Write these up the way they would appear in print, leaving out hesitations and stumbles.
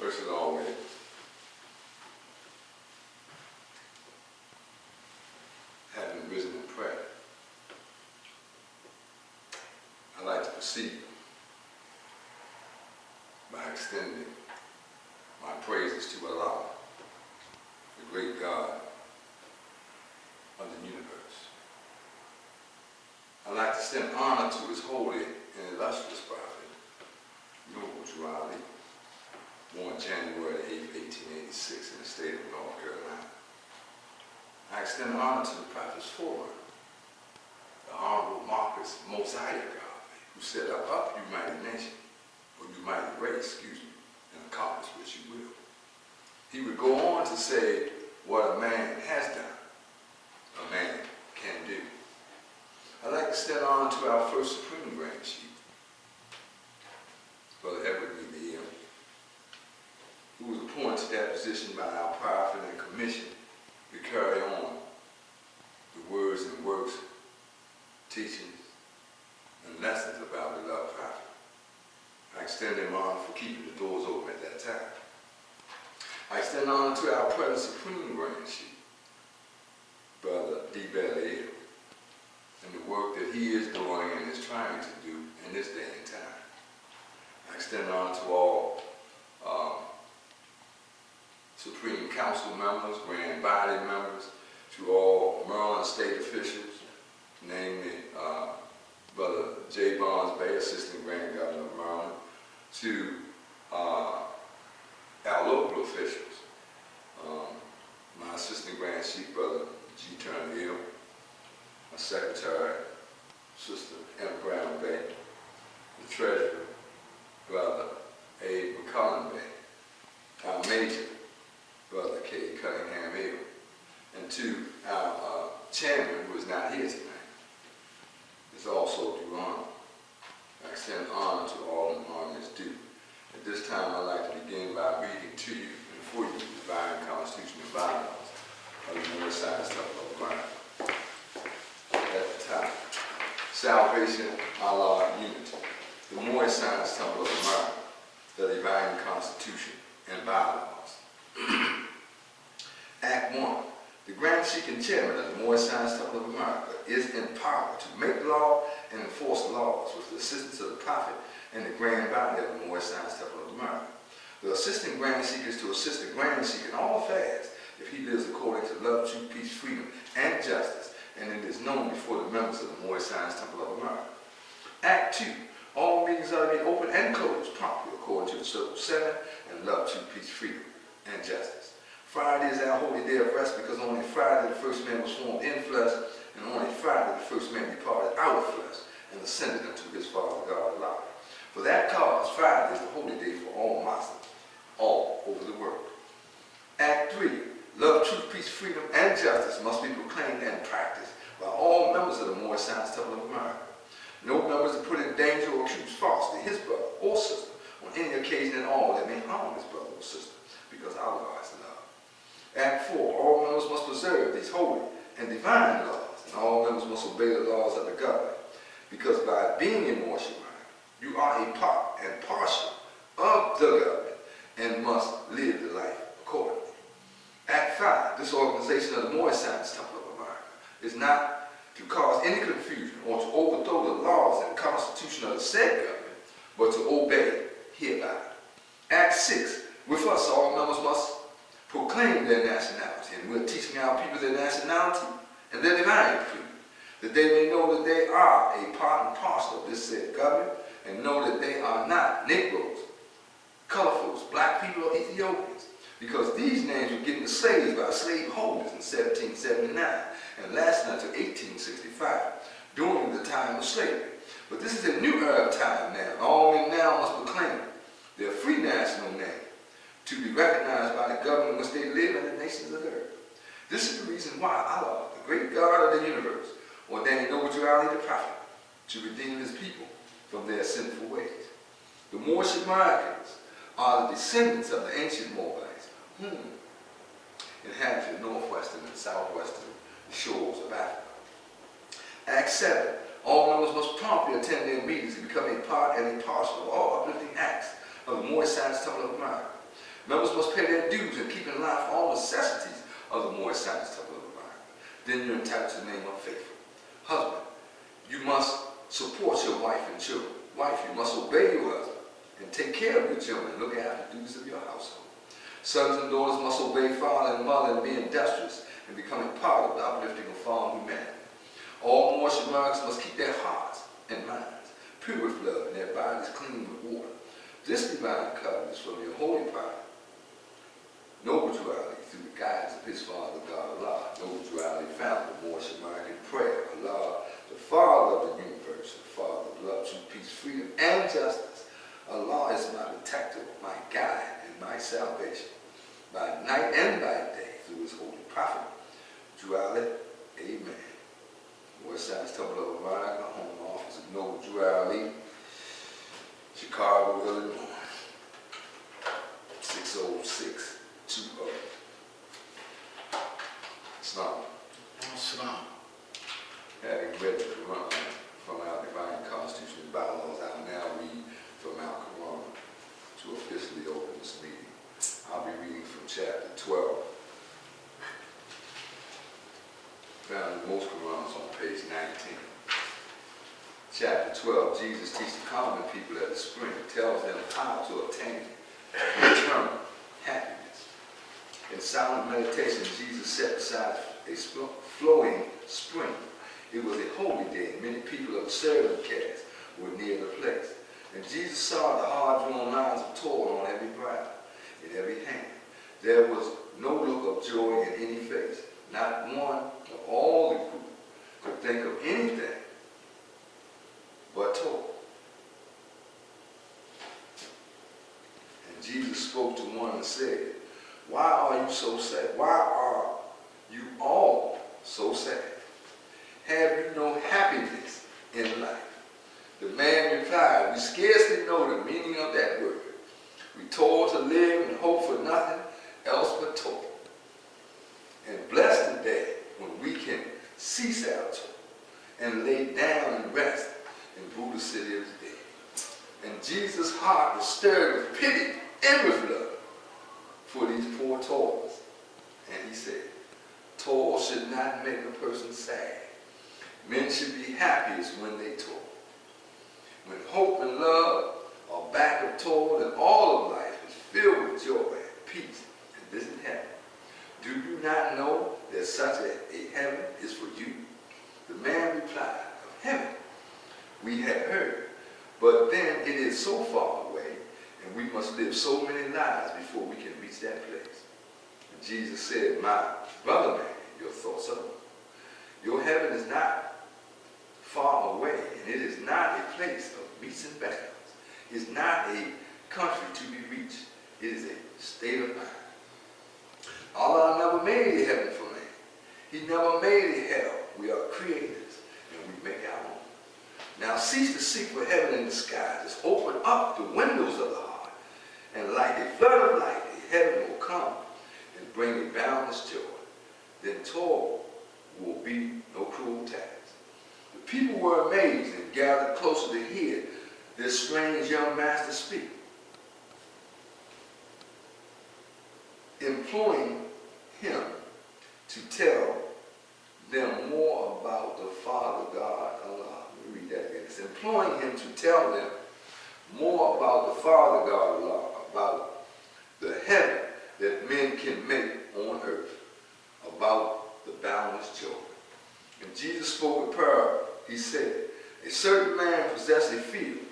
First of all, having risen in prayer, I'd like to proceed by extending my praises to Allah, the great God of the universe. I'd like to extend honor to his holy and illustrious prophet, Noble Ali, born January 8, 1886 in the state of North Carolina. I extend honor to the prophet's forerunner, the Honorable Marcus Mosiah Garvey, who said, "Up, you mighty nation, or you mighty race, and accomplish what you will." He would go on to say, what a man has done, a man can do. I'd like to extend honor to our first Supreme Grand Chief, Brother Edward B. Neal, who was appointed to that position by our prophet and commission to carry on the words and works, teachings, and lessons about the beloved prophet. I extend him honor for keeping the doors open at that time. I extend honor to our present Supreme Grand Chief, Brother D. Belair, and the work that he is doing and is trying to do in this day and time. I extend honor to all Supreme Council members, Grand Body members, to all Maryland state officials, namely Brother J. Barnes Bay, Assistant Grand Governor of Maryland, to our local officials, my Assistant Grand Chief, Brother G. Turner Hill, my Secretary, Sister M. Brown Bay, the Treasurer, Brother A. McCollum Bay, our Major, Brother K. Cunningham Hill, and to our Chairman, who is not here tonight, is also due honor. I extend honor to all whom honor is due. At this time, I'd like to begin by reading to you and for you the divine Constitution and bylaws of the North Side Temple of America. At the top, salvation, Allah, unity. The Moorish Science Temple of America, the divine Constitution and bylaws. Act 1. The Grand Sheikh and Chairman of the Moorish Science Temple of America is empowered to make law and enforce laws with the assistance of the Prophet and the Grand Body of the Moorish Science Temple of America. The Assistant Grand Sheikh is to assist the Grand Sheikh in all affairs if he lives according to love, truth, peace, freedom, and justice, and it is known before the members of the Moorish Science Temple of America. Act 2. All meetings are to be open and closed promptly according to the Circle 7 and love, truth, peace, freedom, and justice. Friday is our holy day of rest because only Friday the first man was formed in flesh, and only Friday the first man departed out of flesh and ascended unto his Father God Allah. For that cause, Friday is the holy day for all Muslims all over the world. Act 3. Love, truth, peace, freedom, and justice must be proclaimed and practiced by all members of the Moorish Science Temple of America. No members are put in danger or accused falsely his brother or sister on any occasion at all that may harm his brother or sister, because Allah is love. Act 4. All members must preserve these holy and divine laws, and all members must obey the laws of the government, because by being in Moorish you are a part and parcel of the government and must live the life accordingly. Act 5. This organization of the Moorish Science Temple of America is not to cause any confusion or to overthrow the laws and constitution of the said government, but to obey hereby. Act 6. With us, all members must proclaim their nationality, and we're teaching our people their nationality and their divine creed, that they may know that they are a part and parcel of this said government, and know that they are not Negroes, colorfuls, black people, or Ethiopians, because these names were given to slaves by slaveholders in 1779 and lasted until 1865, during the time of slavery. But this is a new era of time now, and all men now must proclaim their free national name to be recognized by the government in which they live and the nations of the earth. This is the reason why Allah, the great God of the universe, ordained Noble Ali the Prophet to redeem his people from their sinful ways. The Moorish Americans are the descendants of the ancient Moabites, whom inhabited the northwestern and southwestern shores of Africa. Act 7. All members must promptly attend their meetings and become a part and a parcel of all uplifting acts of the Moorish Science Temple of America. Members must pay their dues and keep in line for all necessities of the more established temple of America. Then you're entitled to the name of faithful. Husband, you must support your wife and children. Wife, you must obey your husband and take care of your children and look after the duties of your household. Sons and daughters must obey father and mother and be industrious and becoming part of the uplifting of fallen humanity. All Moorish Americans must keep their hearts and minds pure with love and their bodies clean with water. This divine covenant is from your holy prophet, noble duality, through the guidance of his father, God Allah. Noble duality founded the Moorish American prayer. Allah, the Father of the universe, the Father of love, truth, peace, freedom, and justice. Allah is my protector, my guide, and my salvation, by night and by day, through his holy prophet. Duality, amen. West Side Temple of America, home office of Noble Duality, Chicago, Illinois, 60620. Islam. Islam. Having read the Quran from our divine constitution and bylaws, I will now read from our Quran to officially open this meeting. I'll be reading from chapter 12. Found in most Qurans on page 19. Chapter 12, Jesus teaches the common people at the spring, tells them how to obtain eternal happiness. In silent meditation, Jesus sat beside a flowing spring. It was a holy day, and many people of the servant caste were near the place. And Jesus saw the hard-drawn lines of toil on every brow, in every hand. There was no look of joy in any face. Not one of all the group could think of anything but toil. And Jesus spoke to one and said, "Why are you so sad? Why are you all so sad? Have you no happiness in life?" The man replied, "We scarcely know the meaning of that word. We toil to live and hope for nothing else but toil. And blessed the day when we can cease our toil and lay down and rest in Buddha's city of the dead." And Jesus' heart was stirred with pity and with love for these poor toilers. And he said, "Toil should not make a person sad. Men should be happiest when they toil. When hope and love are back of toil, then all of life is filled with joy and peace and this in heaven. Do you not know that such a heaven is for you?" The man replied, "Of heaven we had heard, but then it is so far away, and we must live so many lives before we can reach that place." And Jesus said, "My brother man, your thoughts are wrong. Your heaven is not far away, and it is not a place of meets and bounds. It's not a country to be reached. It is a state of mind. Allah never made a heaven for man. He never made a hell. We are creators, and we make our own. Now cease to seek for heaven in the sky. Just open up the windows of the heart, and like a flood of light, a heaven will come and bring a boundless joy. Then toil will be no cruel task." The people were amazed and gathered closer to hear this strange young master speak, imploring him to tell them more about the Father God Allah. Let me read that again. It's imploring him to tell them more about the Father God Allah, about the heaven that men can make on earth, about the boundless joy. And Jesus spoke a parable. He said, "A certain man possessed a field.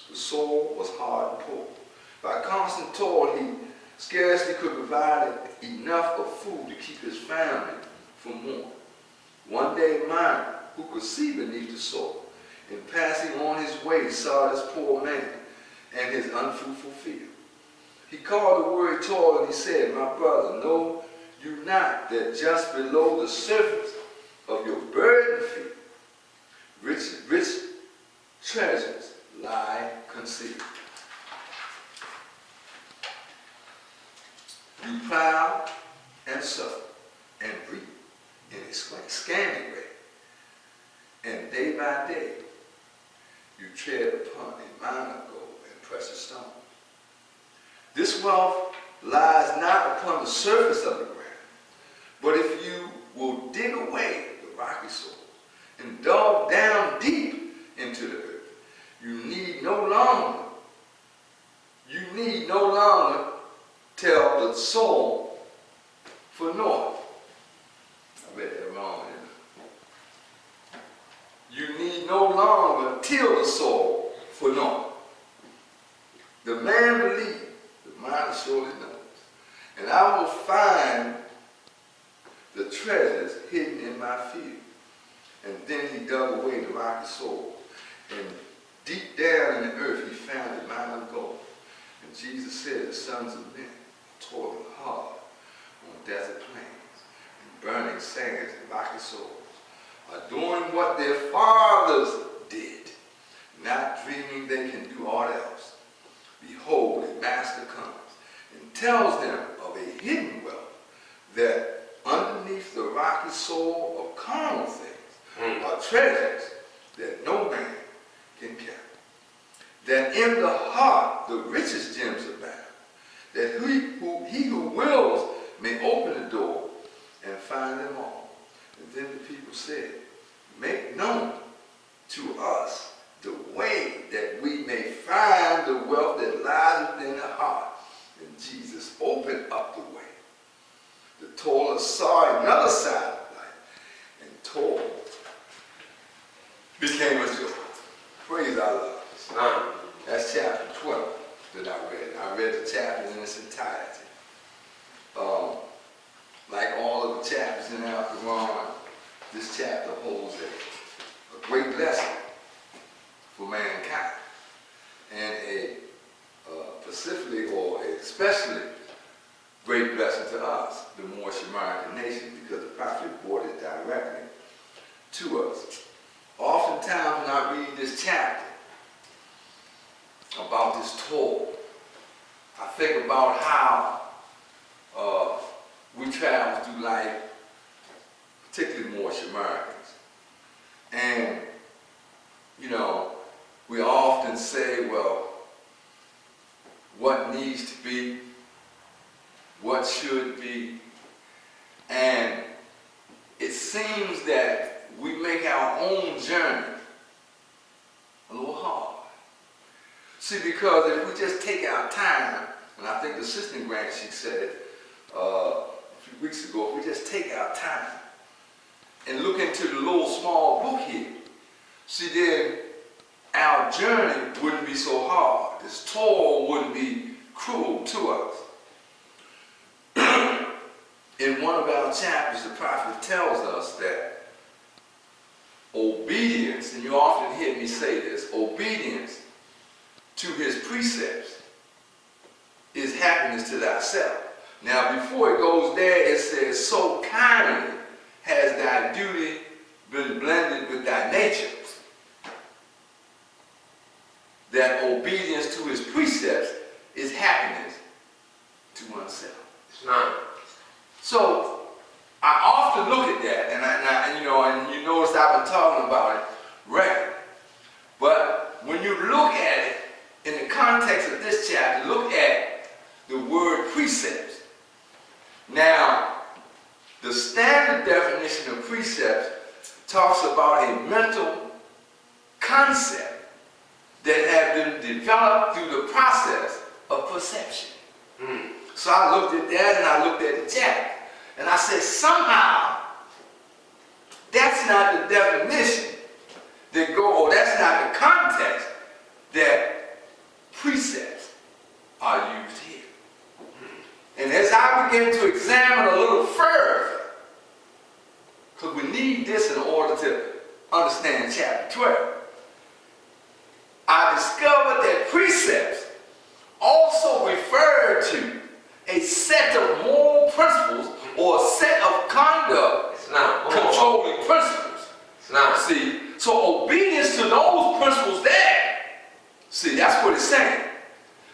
The soil was hard and poor. By constant toil, he scarcely could provide enough of food to keep his family from mourning. One day, a miner who could see beneath the soil, in passing on his way, saw this poor man and his unfruitful field. He called the word toil and he said, 'My brother, know you not that just below the surface of your burdened field, rich treasures lie concealed? You plow and sow and reap in a scanty way, and day by day you tread upon a mine of gold and precious stones. This wealth lies not upon the surface of the ground. But if you will dig away the rocky soil and delve down deep into the earth, you need no longer tell the soil for north. I read that wrong. You need no longer till the soil for north. The man believes, the mind surely knows, and I will find the treasures hidden in my field. And then he dug away the rocky soil, and deep down in the earth he found a mine of gold. And Jesus said, the sons of men toiled hard on desert plains and burning sands and rocky soils, are doing what their fathers did, not dreaming they can do aught else. Behold, a master comes and tells them of a hidden wealth that underneath the rocky soil of carnal things are treasures that no man can carry. That in the heart the richest gems abound, that he who wills may open the door and find them all. And then the people said, make known to us the way that we may find the wealth that lies within the heart. And Jesus opened up the way. The toiler saw another side of life, and toil became a joy. Praise our Lord. That's chapter 12 that I read. I read the chapter in its entirety. Like all of the chapters in our Quran, this chapter holds a great lesson for mankind, and a specifically or especially great blessing to us, the Moorish American nation, because the prophet brought it directly to us. Oftentimes when I read this chapter about this toil, I think about how we travel through life, particularly Moorish Americans. And, you know, we often say, well, what needs to be, what should be, and it seems that we make our own journey a little hard. See, because if we just take our time, and I think the assistant grant, she said a few weeks ago, if we just take our time and look into the little small book here, see, then our journey wouldn't be so hard. This toil wouldn't be cruel to us. In one of our chapters, the prophet tells us that obedience, and you often hear me say this, obedience to his precepts is happiness to thyself. Now, before it goes there, it says, so kindly has thy duty been blended with thy nature, that obedience to his precepts is happiness to oneself. It's not. So I often look at that, and you notice I've been talking about it regularly. But when you look at it in the context of this chapter, look at the word precepts. Now, the standard definition of precepts talks about a mental concept that have been developed through the process of perception. So I looked at that, and I looked at the chapter, and I said, somehow, that's not the definition that or that's not the context that precepts are used here. And as I began to examine a little further, because we need this in order to understand chapter 12, I discovered that precepts also refer to a set of moral principles or a set of conduct controlling principles. See, so obedience to those principles there, see, that's what it's saying.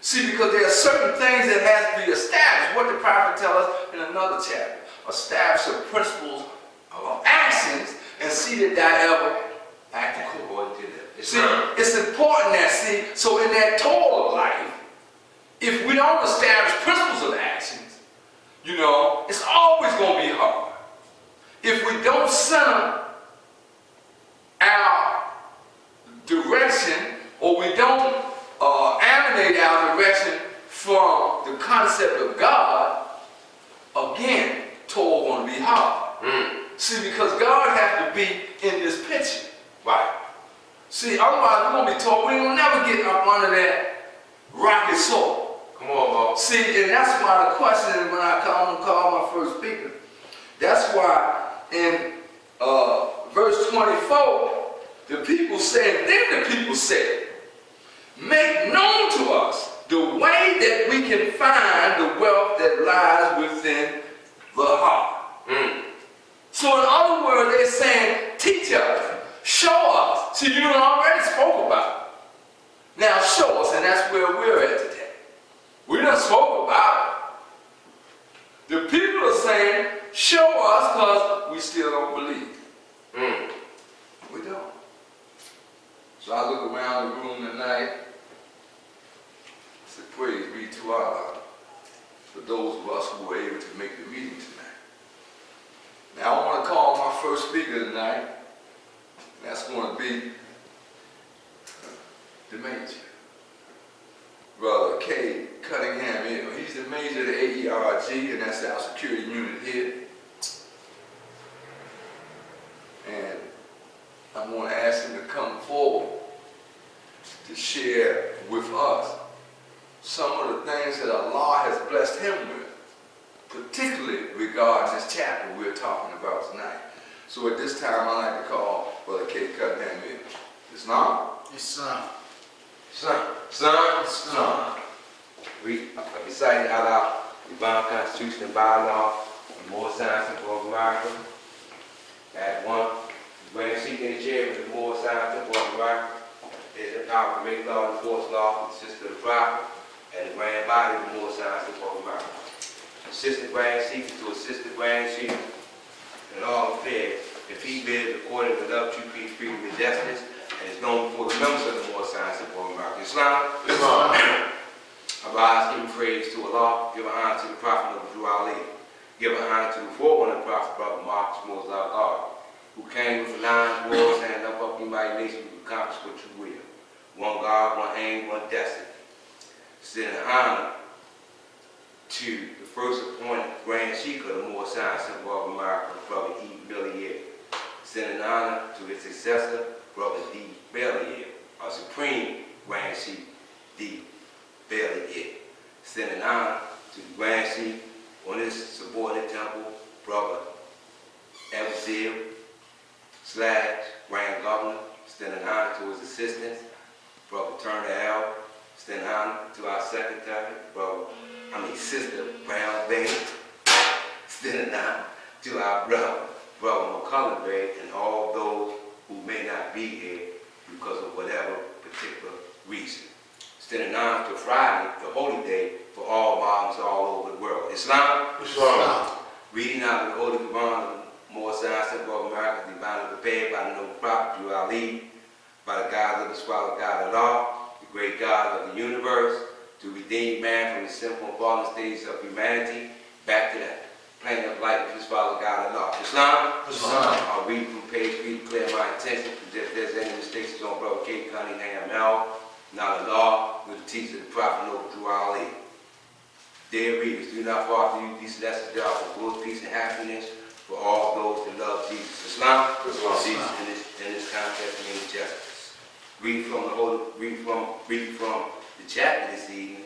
See, because there are certain things that have to be established. What the prophet tells us in another chapter, establish the principles of actions and see that thou ever act according to them. See, it's important that, so in that toil of life, if we don't establish principles of action, You know, it's always going to be hard. If we don't center our direction, or we don't emanate our direction from the concept of God, again, toil going to be hard. See, because God has to be in this picture. Right. See, otherwise we're going to be told we will never get up under that rocky soil. Come on, Bob. See, and that's why the question when I'm going to call my first speaker, that's why in verse 24, the people said, then the people said, make known to us the way that we can find the wealth that lies within the heart. So in other words, they're saying, teach us, show us. See, you done already spoke about it. Now show us, and that's where we're at today. We done spoke about it. The people are saying, show us, because we still don't believe. We don't. So I look around the room tonight, I said, praise be to Allah for those of us who were able to make the meeting tonight. Now I want to call my first speaker tonight, and that's going to be the Major. Brother K. Cunningham. He's the Major of the AERG, and that's our security unit here. And I'm going to ask him to come forward to share with us some of the things that Allah has blessed him with, particularly regarding this chapter we're talking about tonight. So at this time, I'd like to call Brother K. Cunningham in. Islam? Islam. Son. We recited out our divine constitution and bylaw and more science of America. At one, the grand seeking and chairman of the more science of America is the power to make law and enforce law, consistent of the prophet, and the grand body of the more science of America. Assistant grand seeker to assistant grand seeker in all affairs, if he lives according to love, truth, peace, freedom, and justice, and is known before the members of the more science of America. Islam. I rise, give praise to Allah, give honor to the Prophet of Drew Ali, give honor to the forerunner Prophet, Brother Marcus Moses God, who came with lines, wars, and up the mighty nation to accomplish what you will. One God, one aim, one destiny. Sending honor to the first appointed Grand Sheikh of the more science of America, Brother E. Bellier. Sending honor to his successor, Brother D. Bellier, our Supreme Grand Sheikh, D. Bellier. Sending honor to the Grand Sheikh on his subordinate temple, Brother Evazil / Grand Governor. Sending honor to his assistants, Brother Turner L. Sending honor to our secretary, Sister Brown Bailey. Sending honor to our brother McCullough Bay, and all those who may not be here because of whatever particular reason. Sending honor to Friday, the holy day for all Muslims all over the world. Islam. Reading out of the Holy Quran of the more science of America, divinely prepared by the noble prophet Drew Ali, by the God of the swallow God of Allah, the great God of the universe, to redeem man from the sinful and fallen stages of humanity back to the plane of light of his Father God of Allah. Islam. I'll read from page 3 to clear my intention. If there's any mistakes on Brother K. Cunningham L. Not Allah, with the teacher of the Prophet noble Drew Ali. Dear readers, do not fall to you these lessons that are for good, peace, and happiness for all those that love Jesus. Islam. Jesus in this context means justice. Read from the chapter this evening,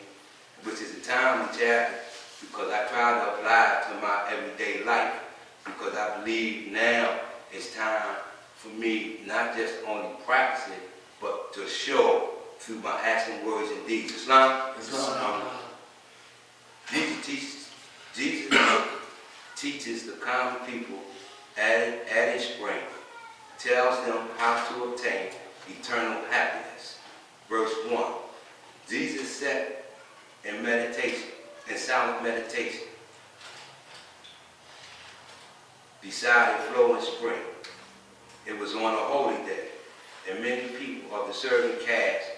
which is a timely chapter, because I try to apply it to my everyday life, because I believe now it's time for me not just only practice it, but to show through my action, words, and deeds. Islam. Jesus teaches the common people at a spring, tells them how to obtain eternal happiness. Verse 1. Jesus sat in meditation, in silent meditation, beside a flowing spring. It was on a holy day, and many people of the serving caste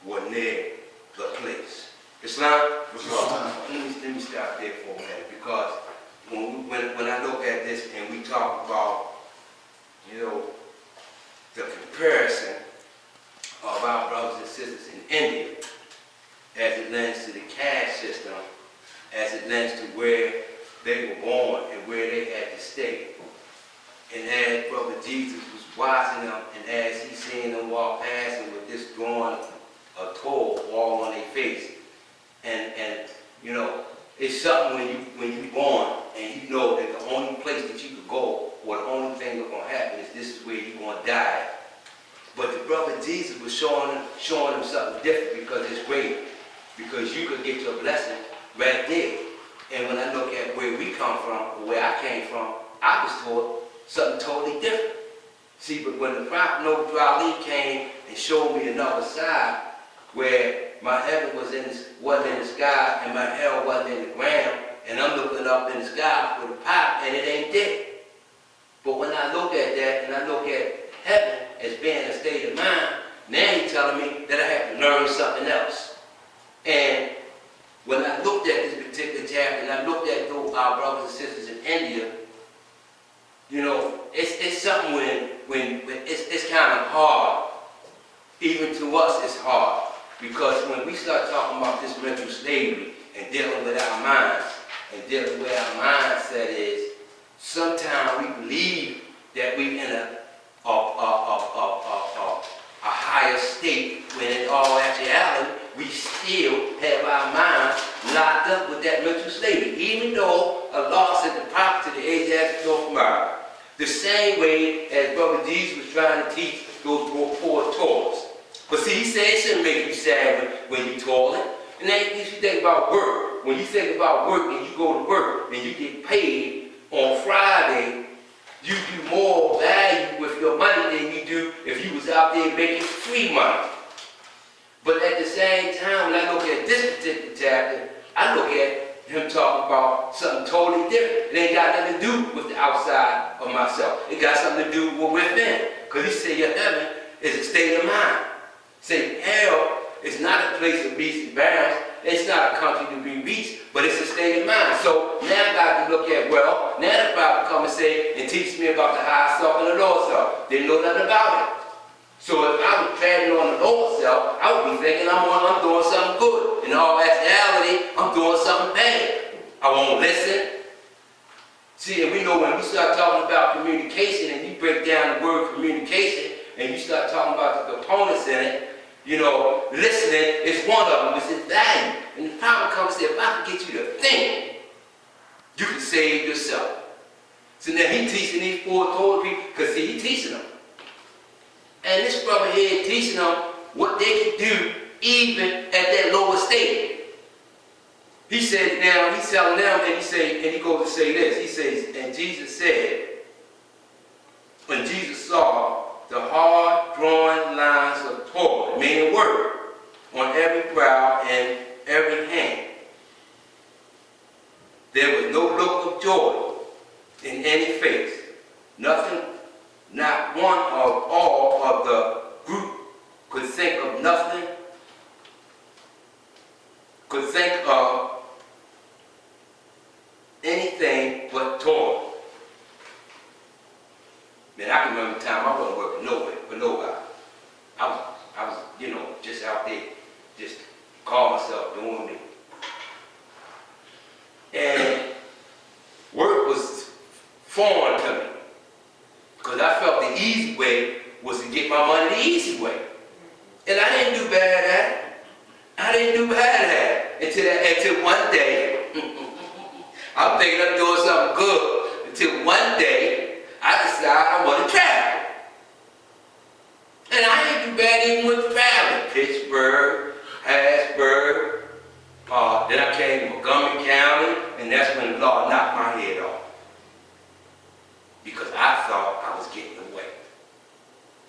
were near the place. Islam? Let me stop there for a minute, because India, as it lends to the caste system, as it lends to where they were born and where they had to stay. And as Brother Jesus was watching them, and as he seen them walk past him with this drawing a toll all on their face, and you know, it's something when you born and you know that the only place that you could go, or the only thing that's gonna happen is this is where you're gonna die. But the Brother Jesus was showing him something different, because it's great, because you could get your blessing right there. And when I look at where we come from, or where I came from, I was taught something totally different. See, but when the Prophet Noble Ali came and showed me another side, where my heaven wasn't in the sky and my hell wasn't in the ground, and I'm looking up in the sky for the pipe and it ain't there. But when I look at that and I look at heaven as being a state of mind, now he's telling me that I have to learn something else. And when I looked at this particular chapter and I looked at our brothers and sisters in India, you know, it's something when it's kind of hard. Even to us, it's hard. Because when we start talking about this mental slavery and dealing with our minds, and dealing with our mindset is, sometimes we believe that we're in a higher state, when in all actuality, we still have our minds locked up with that mental slavery. Even though Allah said the Prophet to the Asiatic North, the same way as Brother Jesus was trying to teach those poor toilers. But see, he said it shouldn't make you sad when you toiling. And then you should think about work. When you think about work and you go to work and you get paid on Friday, you do more value with your money than you do if you was out there making free money. But at the same time, when I look at this particular chapter, I look at him talking about something totally different. It ain't got nothing to do with the outside of myself. It got something to do with within. Because he said your heaven is a state of mind. Say hell is not a place of beasts and bounds. It's not a country to be reached, but it's a state of mind. So now I got to look at, well, now the Bible come and say and teach me about the higher self and the lower self. Didn't know nothing about it. So if I was planning on the lower self, I would be thinking I'm doing something good. In all actuality, I'm doing something bad. I won't listen. See, and we know when we start talking about communication and you break down the word communication and you start talking about the components in it, you know, listening is one of them. It's its value. And the power comes and says, if I can get you to think, you can save yourself. So now he's teaching these poor told people, because see, he's teaching them. And this brother here is teaching them what they can do even at that lower state. He said now, he's telling them, and he goes to say this. He says, and Jesus said, when Jesus saw the hard drawn lines of toil, meaning work, on every brow and every hand, there was no look of joy in any face. Nothing, not one of all of the group could think of nothing, could think of anything but toil. Man, I can remember the time I wasn't working nowhere for nobody. I was, you know, just out there, just call myself doing me. And work was foreign to me, because I felt the easy way was to get my money the easy way. And I didn't do bad at it. I didn't do bad at it until one day, I'm thinking I'm doing something good, until one day, I decided I want to travel. And I didn't do bad even with traveling. Pittsburgh, Harrisburg, then I came to Montgomery County, and that's when the Lord knocked my head off. Because I thought I was getting away.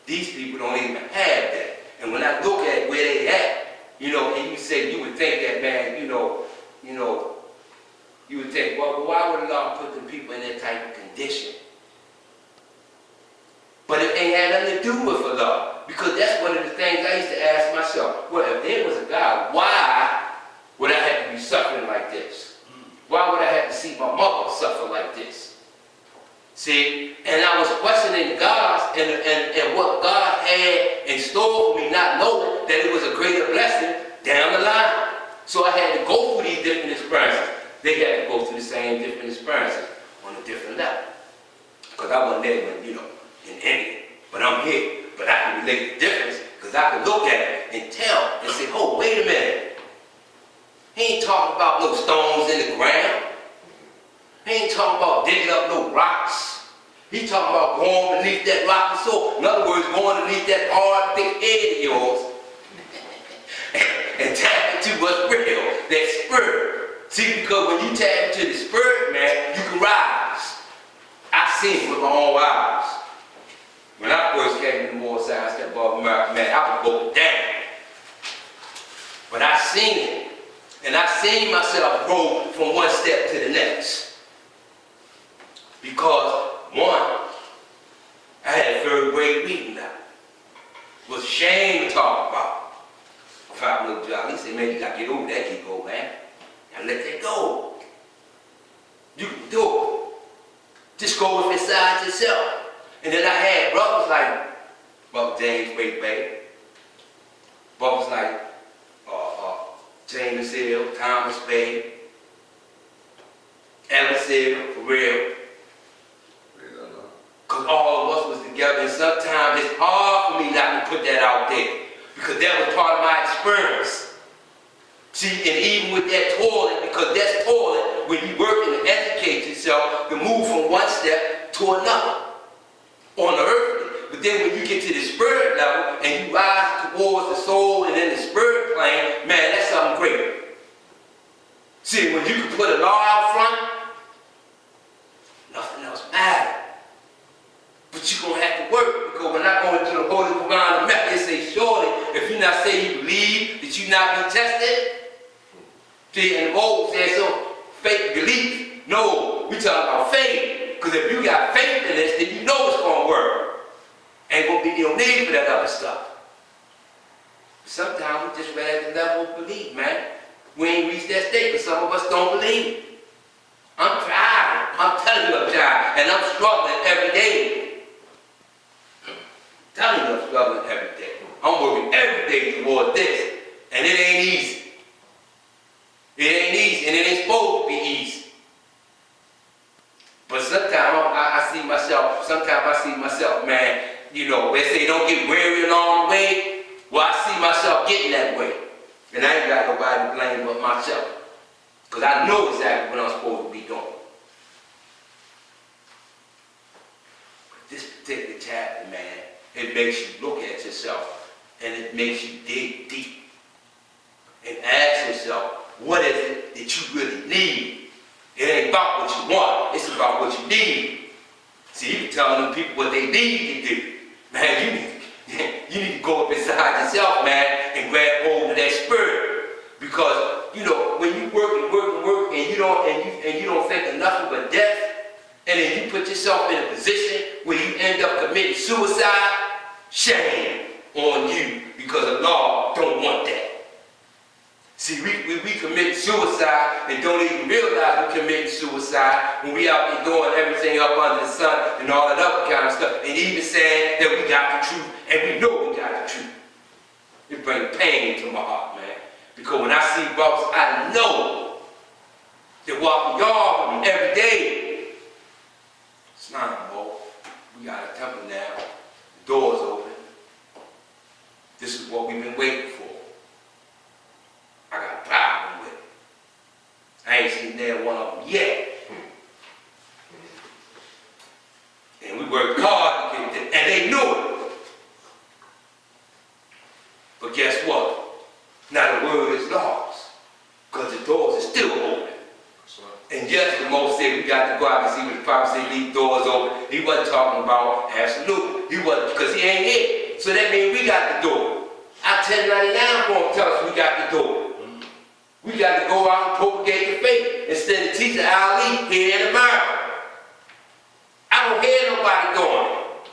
These people don't even have that. And when I look at where they at, you know, and you say, you would think that, man, you know, you would think, well, why would Allah put the people in that type of condition? But it ain't had nothing to do with Allah. Because that's one of the things I used to ask myself. Well, if there was a God, why would I have to be suffering like this? Why would I have to see my mother suffer like this? See, and I was questioning God and what God had in store for me, not knowing that it was a greater blessing down the line. So I had to go through these different experiences. They had to go through the same different experiences on a different level. Because I wasn't there when, in India. But I'm here. But I can relate the difference because I can look at it and tell and say, oh, wait a minute. He ain't talking about no stones in the ground. He ain't talking about digging up no rocks. He talking about going beneath that rocky soil. In other words, going beneath that hard, thick head of yours and tap into what's real, that spirit. See, because when you tap into the spirit, man, you can rise. I seen it with my own eyes. When I first came to the Moore Science Step of America, man, I was broken down. But I seen it. And I seen myself grow from one step to the next. Because, one, I had a third grade reading now. It was a shame to talk about. If I looked at he said, man, you got to get over that, Kiko, man. And let that go. You can do it. Just go with inside yourself. And then I had brothers like Brother James Wade Bay, brothers like James Hill, Thomas Bay, Ellis Hill, for real. Because all of us was together, and sometimes it's hard for me not to put that out there. Because that was part of my experience. See, and even with that toilet, because that's toilet, when you work and educate yourself to move from one step to another on the earthly. But then when you get to the spirit level and you rise towards the soul and then the spirit plane, man, that's something great. See, when you can put a law out front, nothing else matters. But you're going to have to work, because when I go into the Holy Quran of Mecca, it says, surely, if you not say you believe that you not be tested, see, and the old says so, fake belief. No, we talking about faith. Because if you got faith in this, then you know it's going to work. Ain't going to be no need for that other stuff. Sometimes we just read at the level of belief, man. We ain't reached that state, because some of us don't believe. I'm trying. I'm telling you I'm trying. And I'm struggling every day. I'm telling you I'm struggling every day. I'm working every day towards this. And it ain't easy. It ain't easy, and it ain't supposed to be easy. But sometimes I see myself, man, they say don't get weary along the way. Well, I see myself getting that way. And I ain't got nobody to blame but myself. Because I know exactly what I'm supposed to be doing. But this particular chapter, man, it makes you look at yourself, and it makes you dig deep. And ask yourself, what is it that you really need? It ain't about what you want, it's about what you need. See, you can tell them people what they need to do. Man, you need to go up inside yourself, man, and grab hold of that spirit. Because, when you work and you don't think of nothing but death, and then you put yourself in a position where you end up committing suicide, shame on you, because the law don't want that. See, we commit suicide and don't even realize we're committing suicide when we out there doing everything up under the sun and all that other kind of stuff, and even saying that we got the truth, and we know we got the truth. It brings pain to my heart, man. Because when I see brothers, I know they walk the yard with me every day. It's not more. We got a temple now. The door's open. This is what we've been waiting for. I got a problem with it. I ain't seen there one of them yet. And we worked hard to get it, and they knew it. But guess what? Now the word is lost, because the doors are still open. And yes, the Most said we got to go out and see what the prophet said, leave doors open. He wasn't talking about absolute. He wasn't, because he ain't here. So that means we got the door. Our 1099 form tells us we got the door. We got to go out and propagate the faith instead of teaching Ali here in America. I don't hear nobody doing it.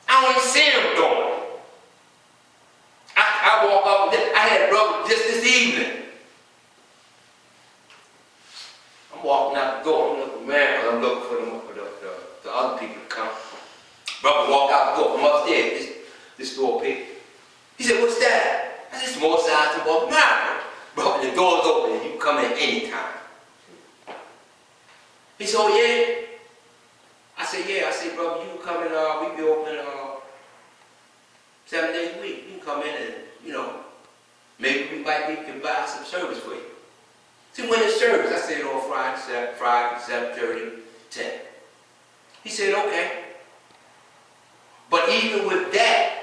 I don't even see them doing it. I walk up and I had a brother just this evening. I'm walking out the door. I'm looking, man, because I'm looking for the other people door's open and you come in anytime. He said, oh yeah? I said, yeah. I said, brother, you can come in, we be open 7 days a week. You can come in and, you know, maybe we can buy some service for you. See, when it's service, I said on Friday, 7:30, 10. He said, okay. But even with that,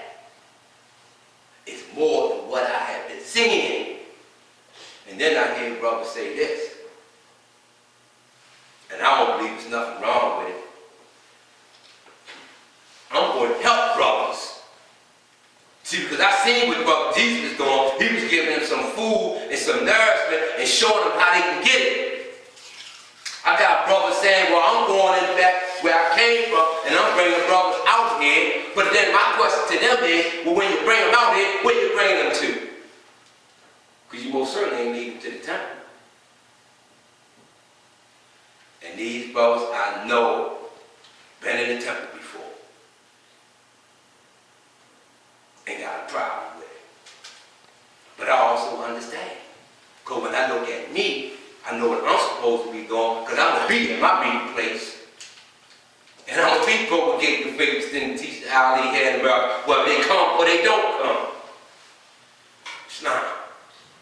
it's more than what I have been seeing. And then I hear brother say this. And I don't believe there's nothing wrong with it. I'm going to help brothers. See, because I seen what Brother Jesus was doing. He was giving them some food and some nourishment and showing them how they can get it. I got brothers saying, well, I'm going in back where I came from and I'm bringing brothers out here. But then my question to them is, well, when you bring them out here, where you bring them to? Because you most certainly ain't leading to the temple. And these brothers I know been in the temple before. Ain't got a problem with it. But I also understand. Because when I look at me, I know what I'm supposed to be doing, because I'm going to be in my meeting place. And I'm going to be propagating the faith and teach how they had about whether they come or they don't come. Islam.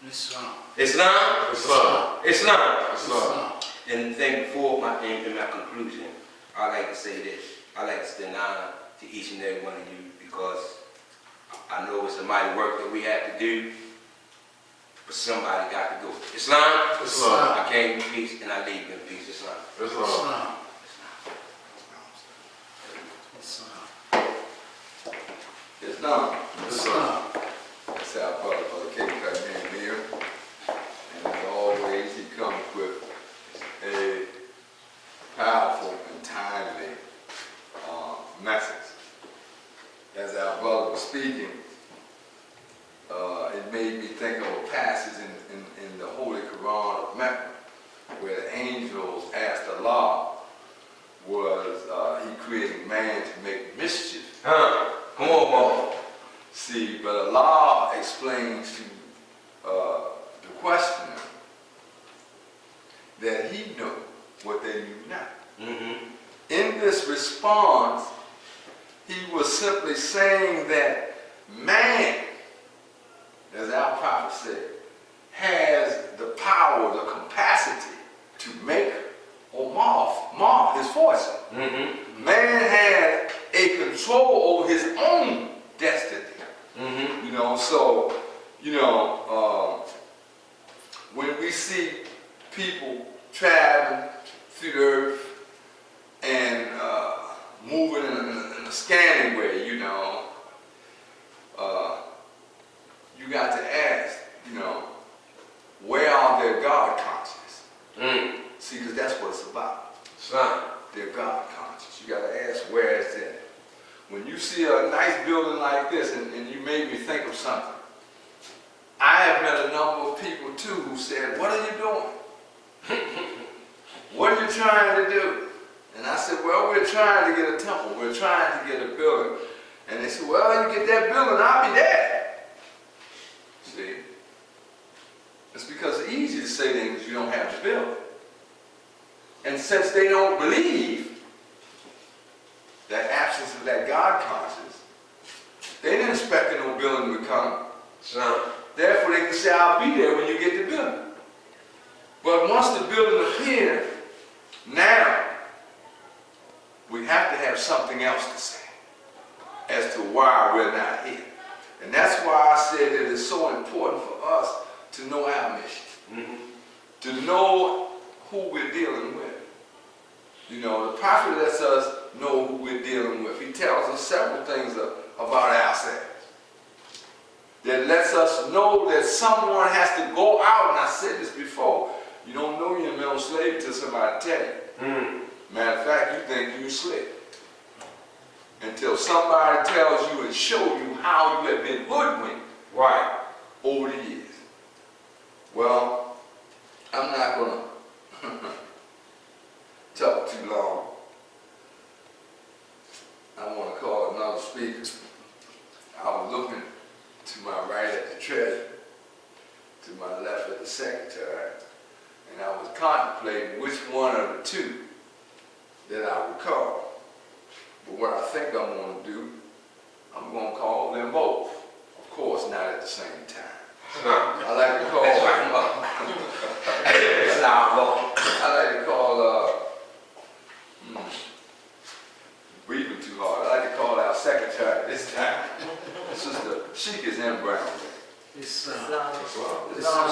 Islam. Islam? Islam. Islam. Islam. And the thing before in my conclusion, I like to say this. I like to extend honor to each and every one of you because I know it's a mighty work that we have to do, but somebody got to go. Islam? Islam. I came in peace and I leave in peace. Islam. Islam. Islam. Islam. That's our brother K. Cutman here. And as always, he comes with a powerful and timely message. As our brother was speaking, it made me think of a passage in the Holy Quran of Mecca, where the angels asked Allah, was he created man to make mischief? Come on, Mama. See, but Allah explains to the questioner that he knew what they knew not. Mm-hmm. In this response, he was simply saying that man, as our prophet said, has the power, the capacity to make or mar his fortune. Mm-hmm. Man has a control over his own destiny. Mm-hmm. You know, so, you know, when we see people traveling through the earth and moving in a scanning way, you know, you got to ask, you know, where are their God conscious? Mm. See, because that's what it's about. Islam. Their God conscious. You got to ask, where is it? When you see a nice building like this, and you made me think of something, I have met a number of people too who said, what are you doing? What are you trying to do? And I said, well, we're trying to get a temple. We're trying to get a building. And they said, well, you get that building, I'll be there. See? It's because it's easy to say things you don't have to build. And since they don't believe that absence of that God conscious, they didn't expect no building to come. Islam. Therefore, they can say, I'll be there when you get the building. But once the building appears, now we have to have something else to say as to why we're not here. And that's why I said that it's so important for us to know our mission, Mm-hmm. to know who we're dealing with. You know, the prophet lets us know who we're dealing with. He tells us several things about ourselves that lets us know that someone has to go out, and I said this before, you don't know you're a mental slave until somebody tell you. Mm. Matter of fact, you think you're slick until somebody tells you and show you how you have been hoodwinked Right. over the years. Well, I'm not going to talk too long. I want to call another speaker. I was looking to my right at the treasurer, to my my left as the secretary, and I was contemplating which one of the two that I would call. But what I think I'm going to do, I'm going to call them both. Of course, not at the same time. I like to call. That's right, Mo. That's our Mo. I like to call. Breathing too hard. I like to call our secretary this time. Sister Sheik is in Brown. It's This is Islam.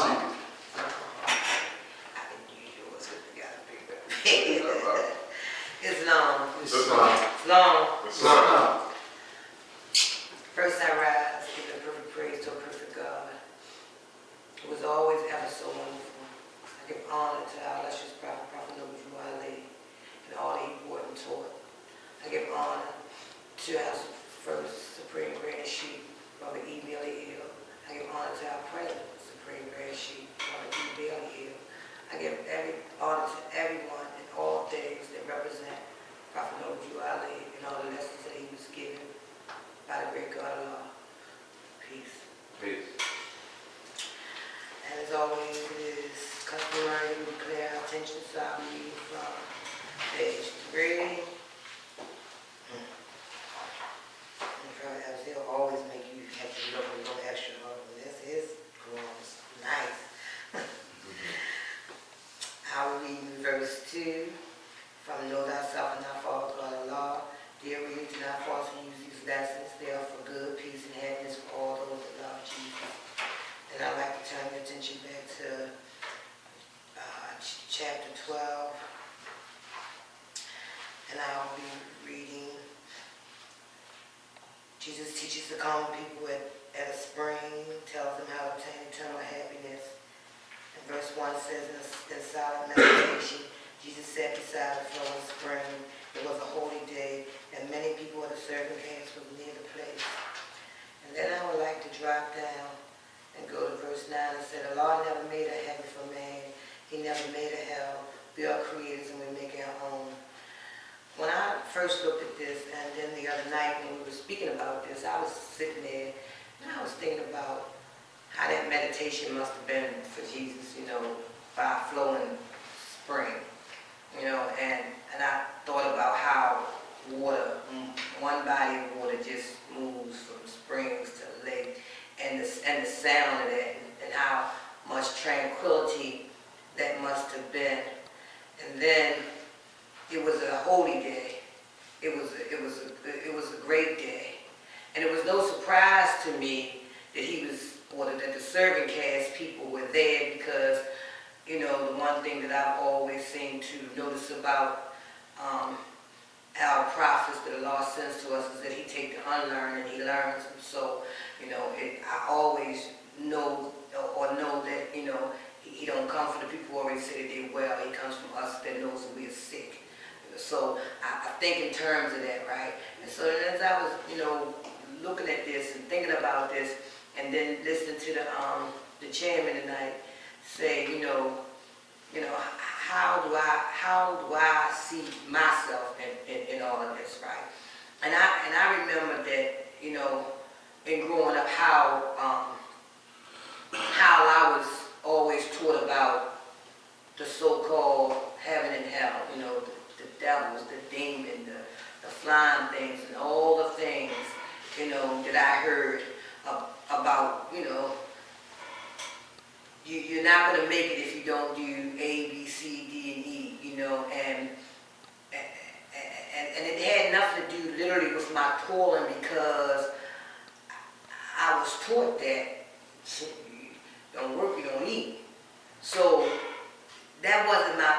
Sheik. It's long. Islam. Long. First I rise, give the perfect praise to a perfect God. It was always ever so wonderful. I give honor to our illustrious prophet, Prophet Noble Ali, and all that he brought and taught. I give honor to our first Supreme Grand Chief, Brother E. Bailey Hill. I give honor to our President, Supreme Grand Chief, Brother E. Bailey Hill. I give honor to everyone in all things that represent Prophet Noble Ali and all the lessons that he was given by the great God of law. Peace. Peace. And as always, it is customary to declare our attention, so I'll be reading from page 3. They'll always make you have to look a little extra hard. This is nice. I will read verse 2 from Know Thyself and Thy Father God of law. Dear reader, do not falsely use these lessons. They are for good, peace, and happiness for all those that love Jesus. And I'd like to turn your attention back to chapter 12. And I'll be reading. Jesus teaches the common people at a spring, tells them how to obtain eternal happiness. And verse 1 says, in silent meditation, Jesus sat beside the flowing spring. It was a holy day, and many people at the serving camps were near the place. And then I would like to drop down and go to verse 9 and say, the Lord never made a heaven for man. He never made a hell. We are creators and we make our own. When I first looked at this, and then the other night when we were speaking about this, I was sitting there and I was thinking about how that meditation must have been for Jesus, by a flowing spring, and I thought about how water, one body of water just moves from springs to lake, and the sound of that, and how much tranquility that must have been. And then it was a holy day. It was a great day, and it was no surprise to me that that the serving cast people were there, because the one thing that I've always seemed to notice about our prophets that the Lord sends to us is that He takes the unlearned and He learns them. So I always know that He don't come for the people who already say that they're well. He comes from us that knows that we are sick. So I think in terms of that, right? And so as I was, looking at this and thinking about this, and then listening to the chairman tonight say, how do I see myself in all of this, right? And I remember that, in growing up, how I was always taught about the so-called heaven and hell, the devils, the demon, the flying things, and all the things, that I heard about, you're not going to make it if you don't do A, B, C, D, and E, and it had nothing to do literally with my toiling, because I was taught that you don't work, you don't eat. So that wasn't my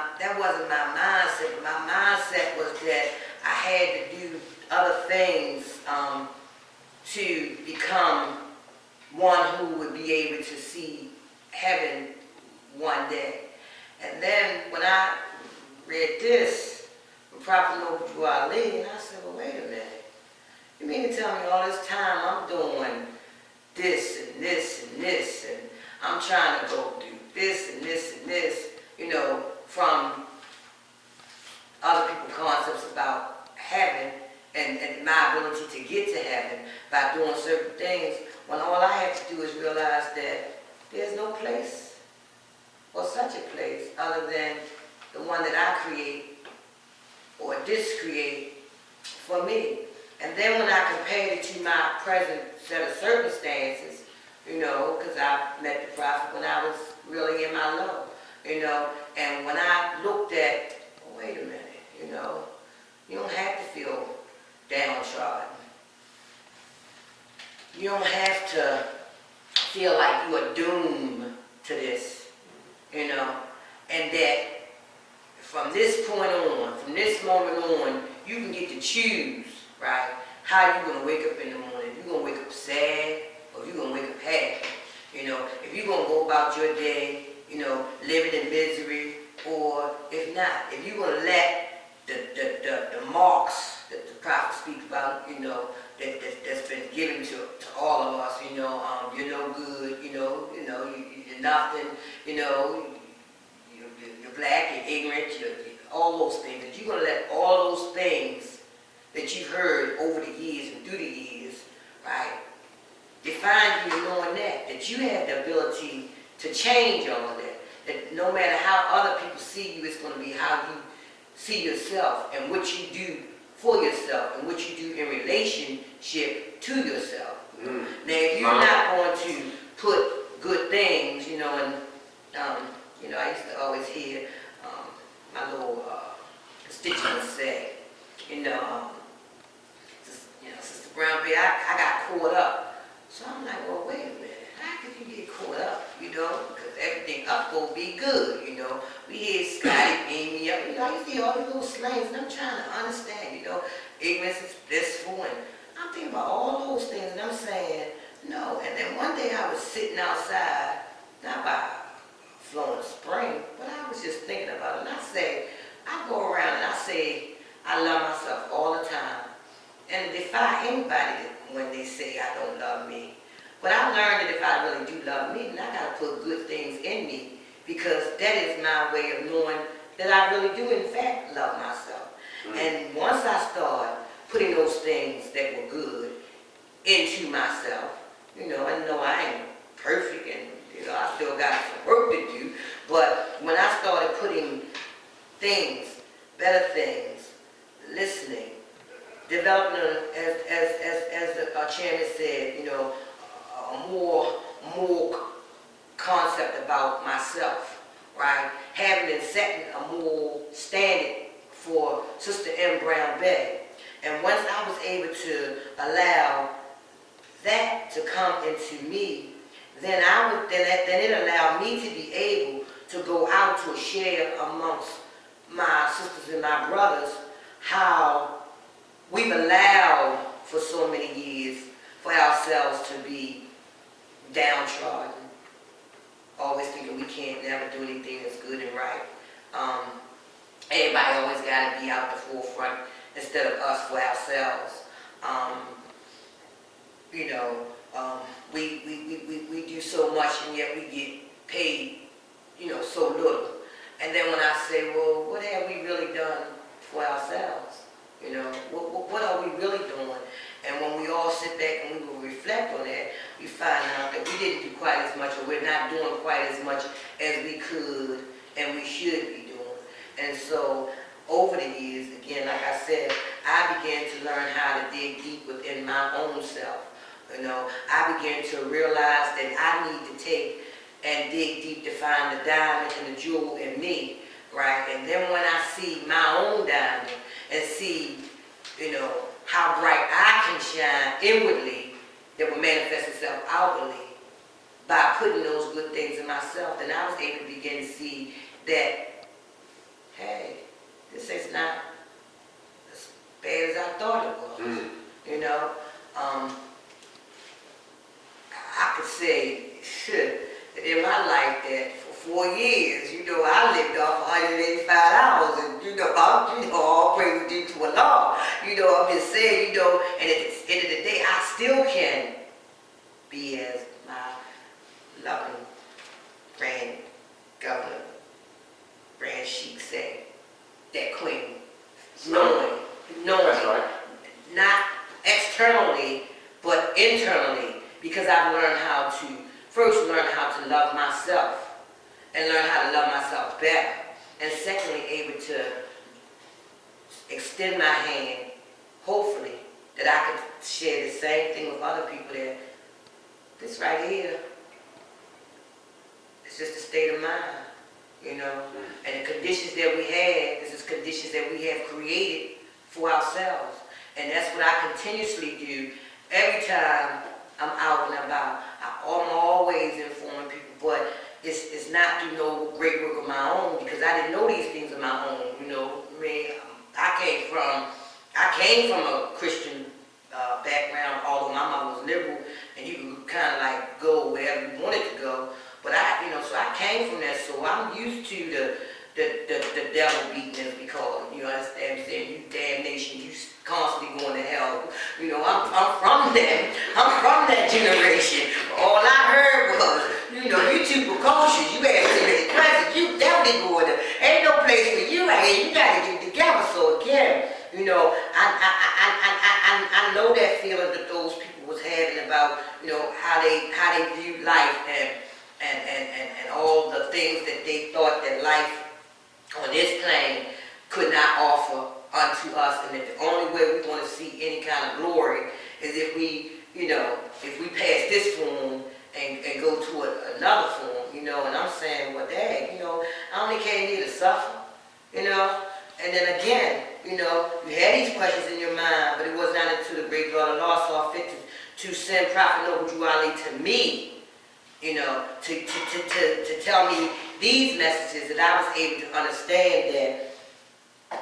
mindset. My mindset was that I had to do other things to become one who would be able to see heaven one day. And then when I read this from Prophet Noble Ali, and I said, well, wait a minute. You mean to tell me all this time I'm doing this and this and this, and I'm trying to go do this and this and this, from other people's concepts about heaven and my ability to get to heaven by doing certain things, when all I have to do is realize that there's no place such a place other than the one that I create or discreate for me. And then when I compared it to my present set of circumstances, you know, because I met the prophet when I was really in my low, you know, and when I looked at, oh, wait a minute, you know, you don't have to feel downtrodden. You don't have to feel like you are doomed to this, you know, and that from this point on, from this moment on, you can get to choose, right, how you're going to wake up in the morning. If you're going to wake up sad or you're going to wake up happy, you know, if you're going to go about your day, you know, living in misery, or if not, if you're going to let the marks that the prophet speaks about, you know, that's been given to all of us, you know, you're no good, you're nothing, you know, you're black, you're ignorant, all those things, that you're going to let all those things that you've heard over the years and through the years, right, define you knowing that you have the ability to change all of that, that no matter how other people see you, it's going to be how you see yourself and what you do for yourself and what you do in relationship to yourself. Now, if you're not going to put good things, you know, and, I used to always hear my little constituents say, Sister Brown, I got caught up. So I'm like, well, wait a minute, how could you get caught up, you know, because everything up will be good, you know. We hear Scotty beam me up, you know, you see all these little slangs, and I'm trying to understand, you know, ignorance is blissful, and I'm thinking about all those things, and I'm saying, no. And then one day I was sitting outside, not by flowing spring, but I was just thinking about it, and I say, I go around and I say, I love myself all the time, and defy anybody when they say I don't love me. But I learned that if I really do love me, then I got to put good things in me, because that is my way of knowing that I really do, in fact, love myself. And once I start putting those things that were good into myself, you know, I know I ain't perfect and, you know, I still got some work to do, but when I started putting things, better things, listening, developing, as the chairman said, you know, a more concept about myself, right? Having and setting a more standard for Sister M. Brown Bay. And once I was able to allow that to come into me, then it allowed me to be able to go out to share amongst my sisters and my brothers how we've allowed for so many years for ourselves to be downtrodden, always thinking we can't never do anything that's good and right. Everybody always got to be out the forefront instead of us for ourselves. We do so much and yet we get paid, you know, so little. And then when I say, well, what have we really done for ourselves? You know, what are we really doing? And when we all sit back and we will reflect on that, we find out that we didn't do quite as much, or we're not doing quite as much as we could and we should be doing. And so over the years, again, like I said, I began to learn how to dig deep within my own self. You know, I began to realize that I need to take and dig deep to find the diamond and the jewel in me, right? And then when I see my own diamond and see, you know, how bright I can shine inwardly that will manifest itself outwardly by putting those good things in myself, then I was able to begin to see that, hey, this is not as bad as I thought it was. You know, I could say, in my life that for 4 years, you know, I lived off 185 hours, and all praise due to Allah. You know, I'm just saying, you know, and at the end of the day, I still can be as my loving grand governor, grand sheik said, that queen, knowing, That's right. not externally, but internally, because I've learned how to, first learn how to love myself, and learn how to love and secondly, able to extend my hand, hopefully, that I could share the same thing with other people that this right here, it's just a state of mind, you know? And the conditions that we have, this is conditions that we have created for ourselves. And that's what I continuously do every time I'm out and about. I'm always informing people, but it's not through no great work of my own, because I didn't know these things on my own, you know? I mean, I came from a Christian background, although my mom was liberal, and you could kind of like go wherever you wanted to go. But so I came from that, so I'm used to the devil beating us, because, you understand what I'm saying, you damnation, you constantly going to hell. You know, I'm from that generation. All I heard was, you know, you too precocious, you had too many classes, you definitely going to, ain't no place for you out here, you gotta get together. So again, you know, I know that feeling that those people was having about, you know, how they viewed life and all the things that they thought that life on this plane could not offer unto us, and that the only way we're going to see any kind of glory is if we, you know, if we pass this form and go to another form, you know. And I'm saying, well, dang, you know, I only came here to suffer, you know. And then again, you know, you had these questions in your mind, but it was not until the great God of law saw fit to send Prophet Noble Ali to me, you know, to tell me these messages, that I was able to understand that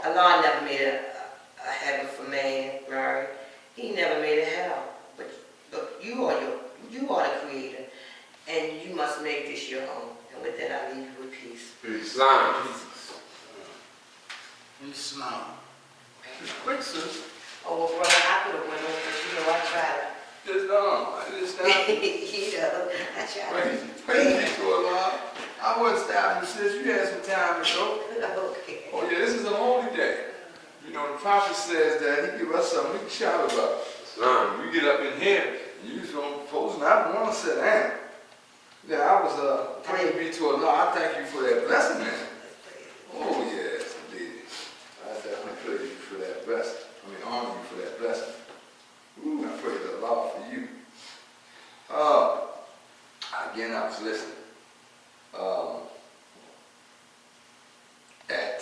Allah never made a heaven for man, right? He never made a hell. But you are the creator, and you must make this your own. And with that, I leave you with peace. Islam. Islam. It's quick, sis. Oh, well, brother, I could have went over, but you know, I tried. Just I just stopped. You know, I tried. Praise to Allah. I wouldn't stop you, sis. You had some time to go. Okay. Oh yeah, this is a holy day. You know, the prophet says that he give us something we can shout about. Islam. You get up in here, and you just don't pose, and I want to sit down. Yeah, I was praying be to Allah. I thank you for that blessing, man. Oh yes, indeed. I definitely praise you for that blessing. Honor you for that blessing. Ooh, I praise Allah for you. Again, I was listening at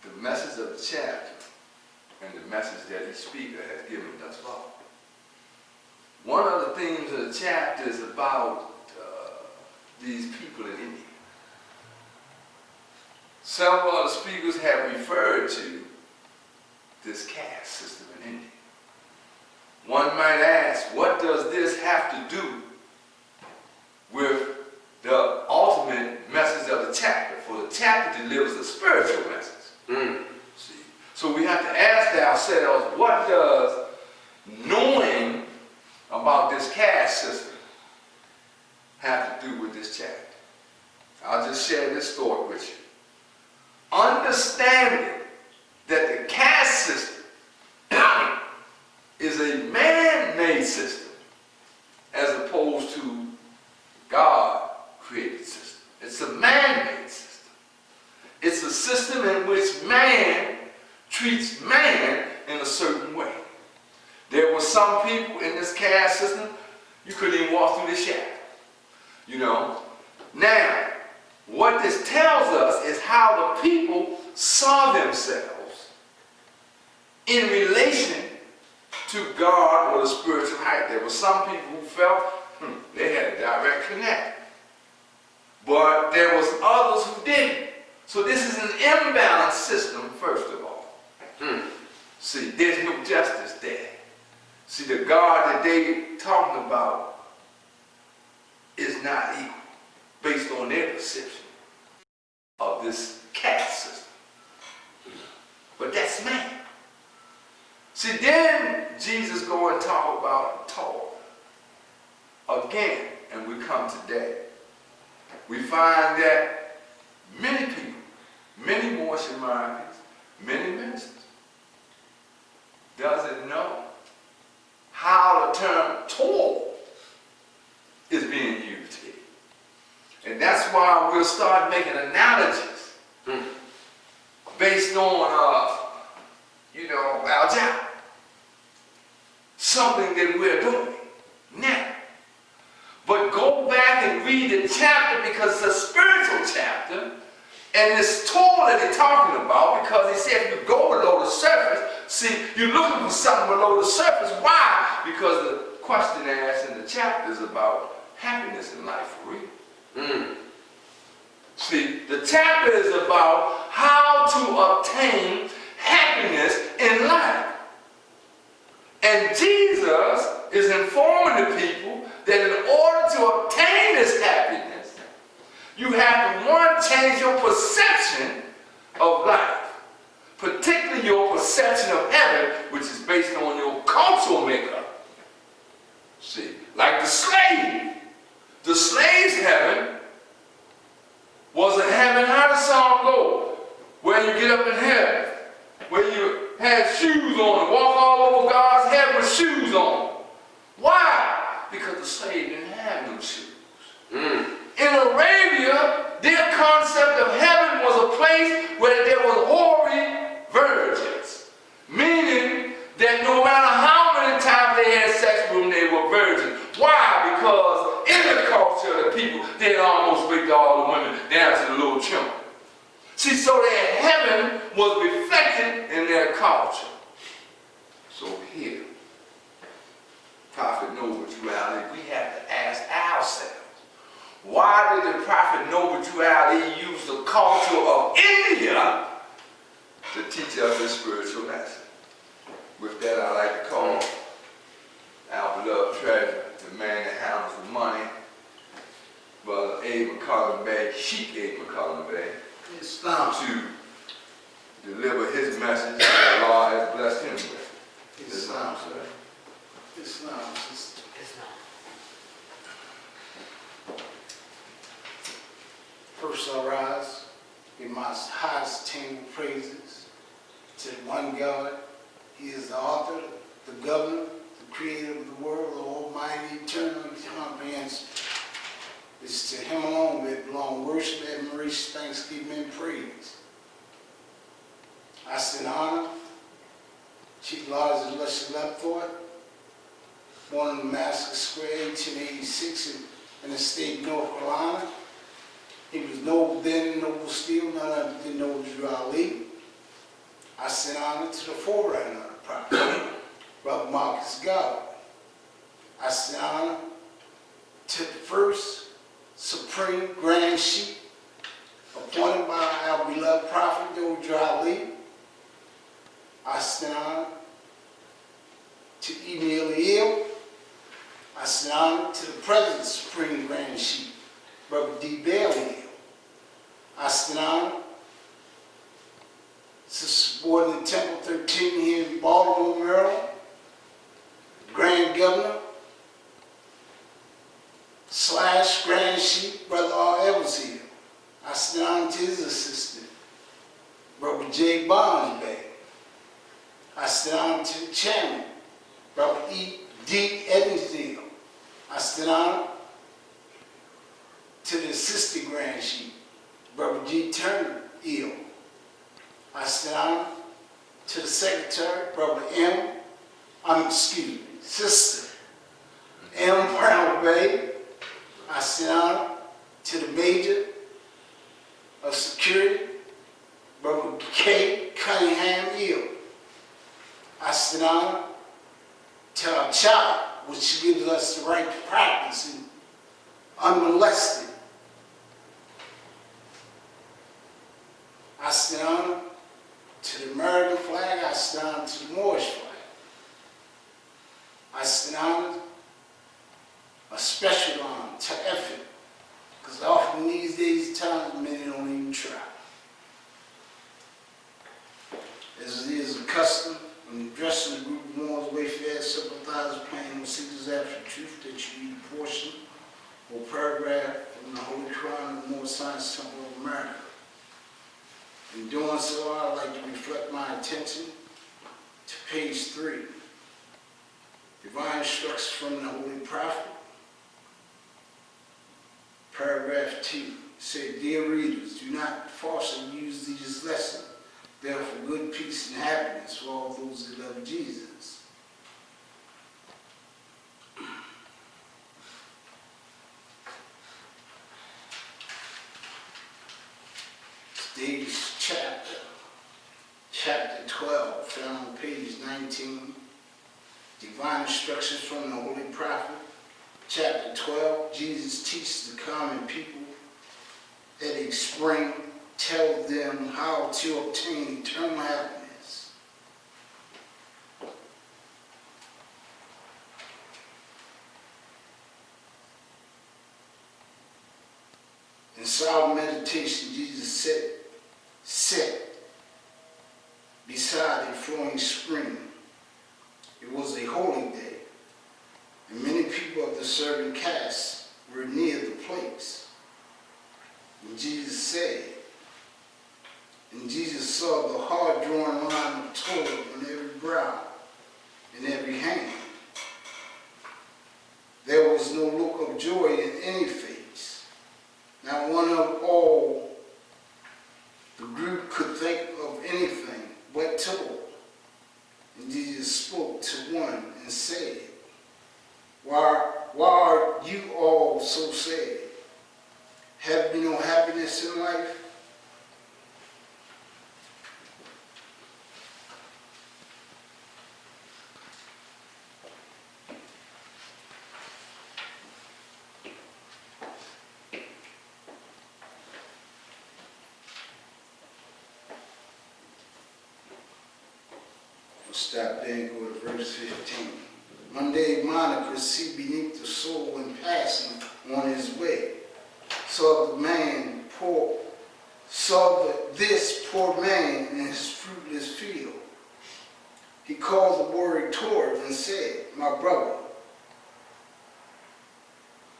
the message of the chapter and the message that each speaker has given thus far. One of the themes of the chapter is about these people in India. Several of the speakers have referred to this caste system in India. One might ask, what does this have to do with the ultimate message of the chapter? For the chapter delivers a spiritual message. See? So we have to ask ourselves, what does knowing about this caste system have to do with this chapter? I'll just share this thought with you. Understanding that the caste system is a man-made system as opposed to God-created system. It's a man-made system. It's a system in which man treats man in a certain way. There were some people in this caste system, you couldn't even walk through the shadow. You know? Now, what this tells us is how the people saw themselves in relation to God or the spiritual height. There were some people who felt they had a direct connect. But there was others who didn't. So this is an imbalanced system, first of all. See, there's no justice there. See, the God that they talking about is not equal based on their perception of this caste system. But that's man. See, then Jesus go and talk about Torah again, and we come today. We find that many people, many more Samaritans, many ministers, doesn't know how the term Torah is being used here. And that's why we'll start making analogies based on, our job. Something that we're doing now. But go back and read the chapter because it's a spiritual chapter. And this toil that they're talking about, because he said if you go below the surface, see, you're looking for something below the surface. Why? Because the question asked in the chapter is about happiness in life for real. See, the chapter is about how to obtain happiness in life. And Jesus is informing the people that in order to obtain this happiness, you have to, one, change your perception of life, particularly your perception of heaven, which is based on your cultural makeup. See, like the slave. The slave's heaven was a heaven, how the song go? Where you get up in heaven, where you had shoes on and walk all over God's heaven with shoes on. Why? Because the slave didn't have no shoes. In Arabia, their concept of heaven was a place where there was hoary virgins. Meaning that no matter how many times they had sex with them, they were virgins. Why? Because in the culture of the people, they had almost raped all the women down to the little children. See, so their heaven was reflected in their culture. So here, Prophet Noble-Drew-Ali, we have to ask ourselves, why did the Prophet Noble-Drew-Ali use the culture of India to teach us this spiritual lesson? With that, I'd like to call our beloved treasurer, the man that handles the money, Brother Abe McCollum Bay, Sheikh Abe McCollum Bay, to deliver his message that Allah has blessed him with. Islam, sir. Islam. First I rise in my highest attainable praises to the one God. He is the author, the governor, the creator of the world, the almighty, eternal, comprehensive. It's to him alone that belong worship, admiration, thanksgiving, and praise. I send honor, Chief Lodge of Luscious Lepthorpe, born in Damascus Square, 1886 in the state of North Carolina. He was noble then, noble still, none other than Noble-Drew-Ali. I send honor to the forerunner of the prophet, Brother Marcus Garvey. I send honor to the first Supreme Grand Sheikh appointed by our beloved prophet, Noble-Drew-Ali. I send honor to Ibn Eliel. I send honor to the present Supreme Grand Sheikh, Brother D. Bailey. I send honor to Subordinate Temple 13 here in Baltimore, Maryland, Grand Governor / Grand Sheikh, Brother R. Evans here. I send honor to his assistant, Brother J. Barnes Bay. I send honor to the chairman, Brother E. D. Edensdale. I send honor to the assistant Grand Sheikh, Brother G. Turner Eel. I send honor to the secretary, Brother Sister M. Brown Bay. I send honor to the major of security, Brother K. Cunningham Eel. I send honor to our child, which gives us the right to practice and unmolested. I send honor to the American flag. I send honor to the Moorish flag. I send honor, a special honor to effort, because often these days, times, many don't even try. As it is a custom, when addressing the group of Moors, wayfarers, sympathizers, planning seekers after truth, that you read a portion or paragraph from the Holy Quran of the Moor Science Temple of America. In doing so, I'd like to reflect my attention to page 3. Divine instructions from the Holy Prophet. Paragraph 2 said, "Dear readers, do not falsely use these lessons. They are for good peace and happiness for all those that love Jesus." Today's chapter 12, found on page 19. Divine instructions from the Holy Prophet. Chapter 12, Jesus teaches the common people at a spring, tells them how to obtain eternal happiness. In solemn meditation, Jesus sat beside a flowing spring. It was a holy day, and many people of the servant caste were near the place. And Jesus saw the hard-drawn line of toil on every brow and every hand. There was no look of joy in any face. Not one of all the group could think of anything but toil. And Jesus spoke to one and said, Why are you all so sad? Have you no happiness in life? We'll stop there and go to verse 15. One day Miner could see beneath the soil in passing on his way. Saw this poor man in his fruitless field. He called the warrior toward and said, My brother,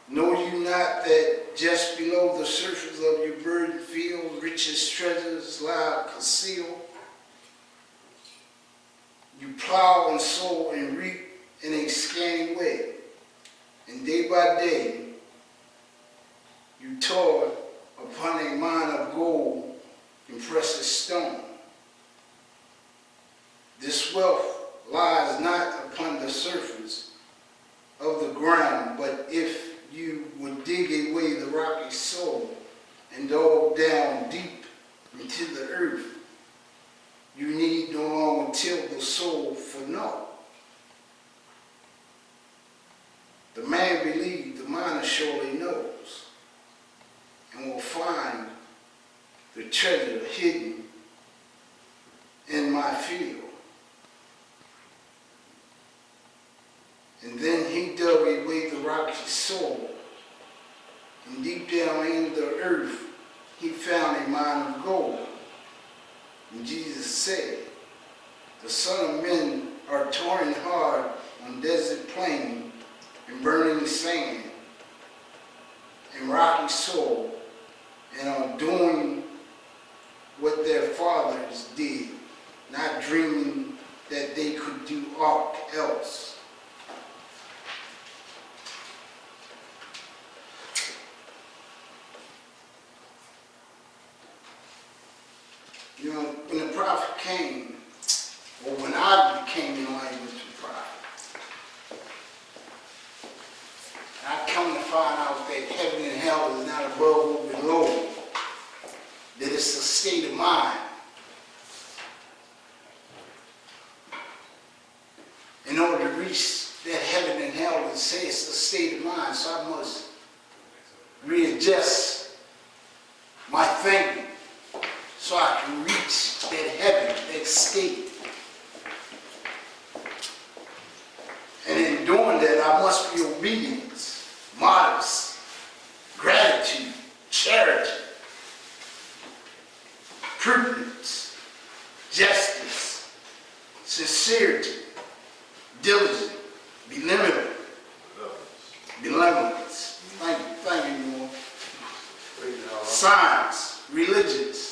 know you not that just below the surface of your burdened field, richest treasures lie concealed? You plow and sow and reap in a scanty way, and day by day you toil upon a mine of gold and precious stone. This wealth lies not upon the surface of the ground, but if you would dig away the rocky soil and delve down deep into the earth, you need no longer till the soul for naught. The man believed the miner surely knows and will find the treasure hidden in my field. And then he dug away the rocky soil, and deep down in the earth he found a mine of gold. And Jesus said, the Son of Men are toiling hard on desert plain and burning sand and rocky soil, and are doing what their fathers did, not dreaming that they could do aught else. You know, when the prophet came, or when I became enlightened with the prophet, I come to find out that heaven and hell is not above or below, that it's a state of mind. In order to reach that heaven and hell, it says it's a state of mind, so I must readjust my thinking so I can reach that heaven, that state. And in doing that, I must be obedience, modest, gratitude, charity, prudence, justice, sincerity, diligence, benevolence. Thank you, Lord. Science, religious.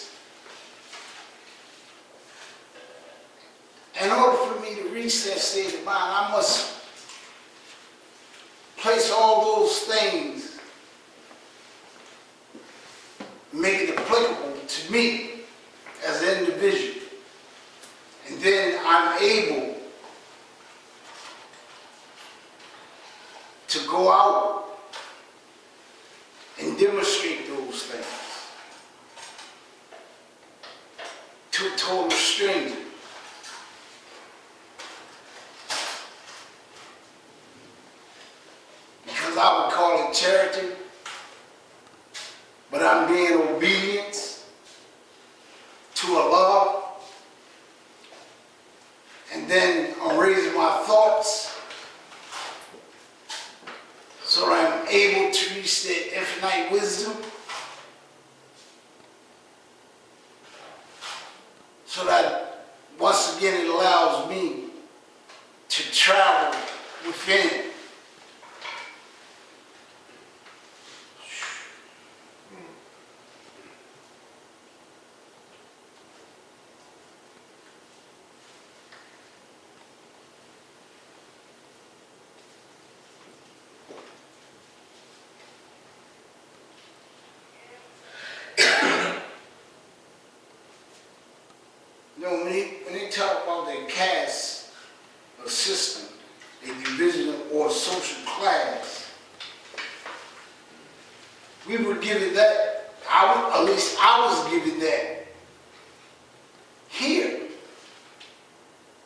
In order for me to reach that state of mind, I must place all those things make it applicable to me as an individual. And then I'm able to go out and demonstrate those things to a total stranger. Because I would call it charity, but I'm being obedient to Allah, and then I'm raising my thoughts so that I'm able to reach that infinite wisdom, so that once again it allows me to travel within. You know, when they talk about the caste or system, a division or social class, we would give it that. At least I was given that here.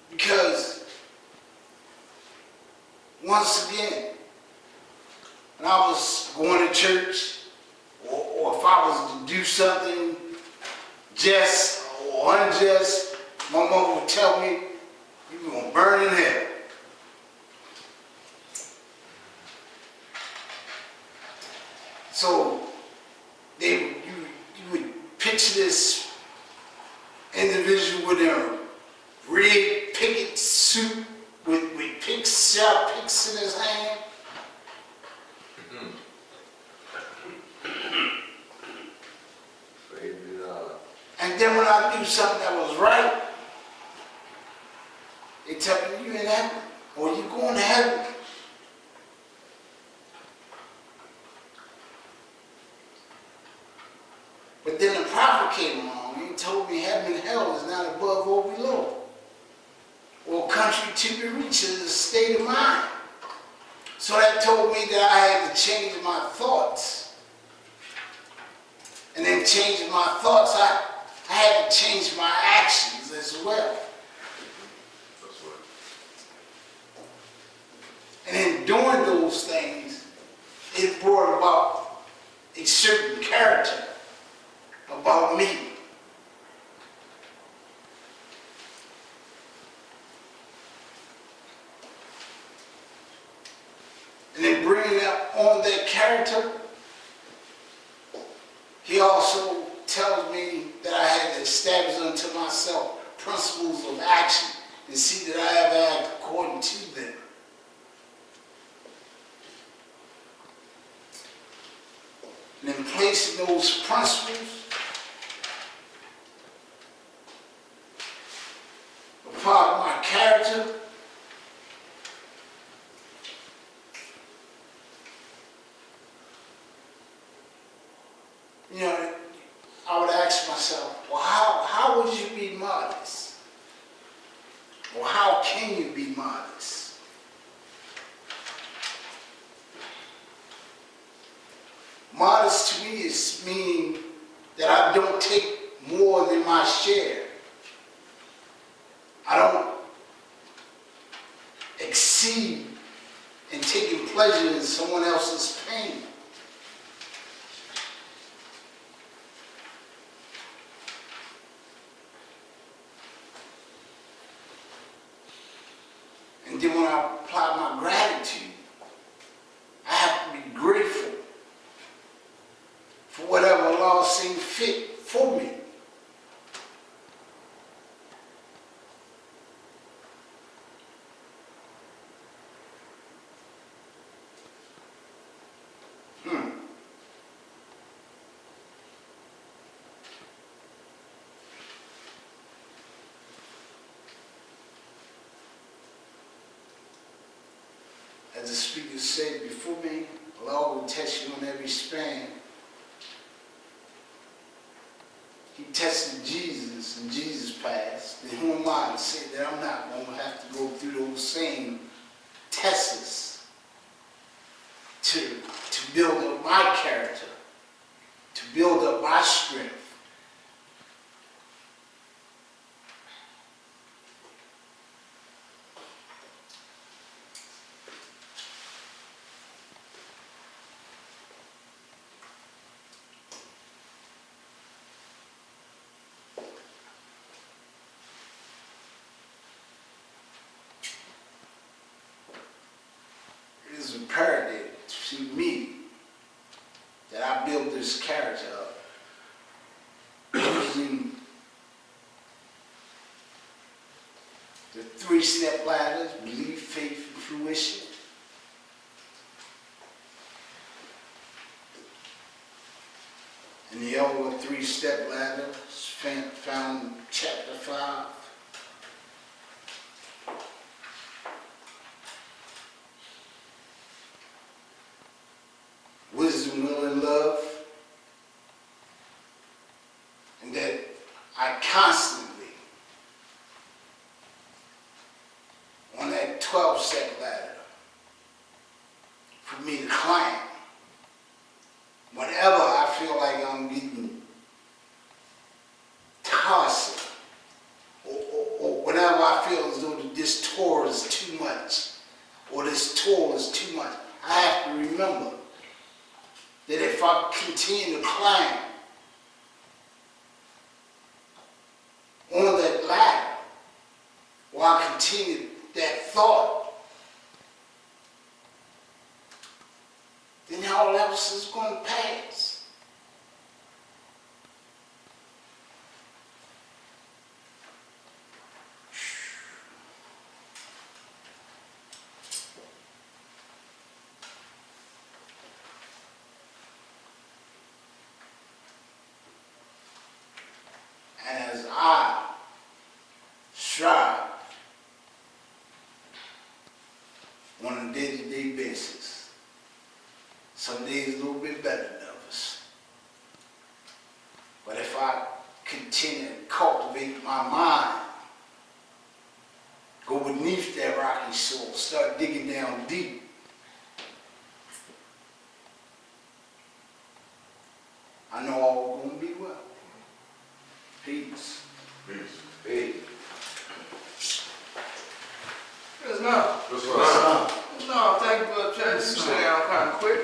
Because once again, when I was going to church, or if I was to do something just or unjust, my mom would tell me, you're going to burn in hell. So you would picture this individual with a red picket suit with sharp picks in his hand. And then when I do something that was right, they tell me, you in heaven, or you going to heaven. But then the prophet came along and he told me heaven and hell is not above or below, or country to be reached, is a state of mind. So that told me that I had to change my thoughts. And then changing my thoughts, I had to change my actions as well. And in doing those things, it brought about a certain character about me. And in bringing up on that character, he also tells me that I had to establish unto myself principles of action and see that I have acted according to them. And in placing those principles, a part of my character, you know, I would ask myself, well, how would you be modest? Or how can you be modest? Modest to me is meaning that I don't take more than my share. I don't exceed in taking pleasure in someone else's pain. And then when I apply my gratitude, I have to be grateful for whatever Allah seems fit for me. As the speaker said before me, Allah will test you on every span he tested Jesus and Jesus passed, then who am I to say that I'm not going to have to go through those same tests to build up my character, to build up my strength. It is imperative to see me that I build this character up using the 3-step ladders: belief, faith, and fruition. And the other 3-step ladder is found in chapter 5. Wisdom, will, and love. And that I constantly, on that 12-step ladder, for me to climb, whenever I feel like I'm getting tossed, or whenever I feel as though this tour is too much, or this tour is too much, I have to remember that if I continue to climb on that ladder, or I continue that thought, then all else is going to pass. And as I strive on a day-to-day basis, some days a little bit better than others, but if I continue to cultivate my mind, go beneath that rocky soil, start digging down deep, I know all going to be well. Peace. Hey, Yes, no. what's Son. No, thank you for trying to sit down kind of quick.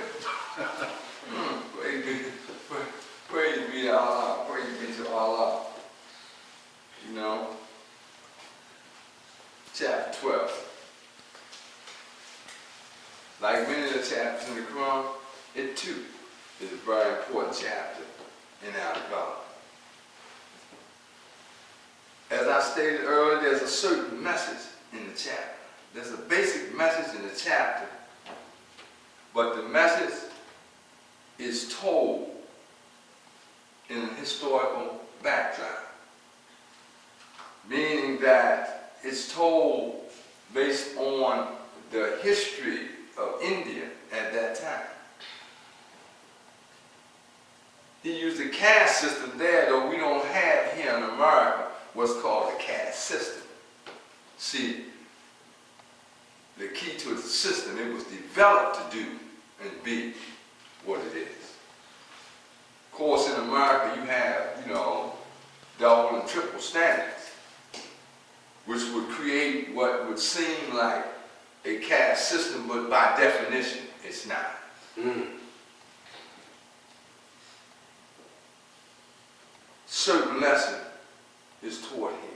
Praise be to Allah. Praise be to Allah. You know, chapter 12. Like many of the chapters in the Quran, it too is a very important chapter in our God. As I stated earlier, there's a certain message in the chapter. There's a basic message in the chapter, but the message is told in a historical backdrop, meaning that it's told based on the history of India at that time. He used the caste system there, though we don't have here in America what's called the caste system. See, the key to the system, it was developed to do and be what it is. Of course, in America, you have, double and triple standards, which would create what would seem like a caste system, but by definition, it's not. Certain lesson is taught here.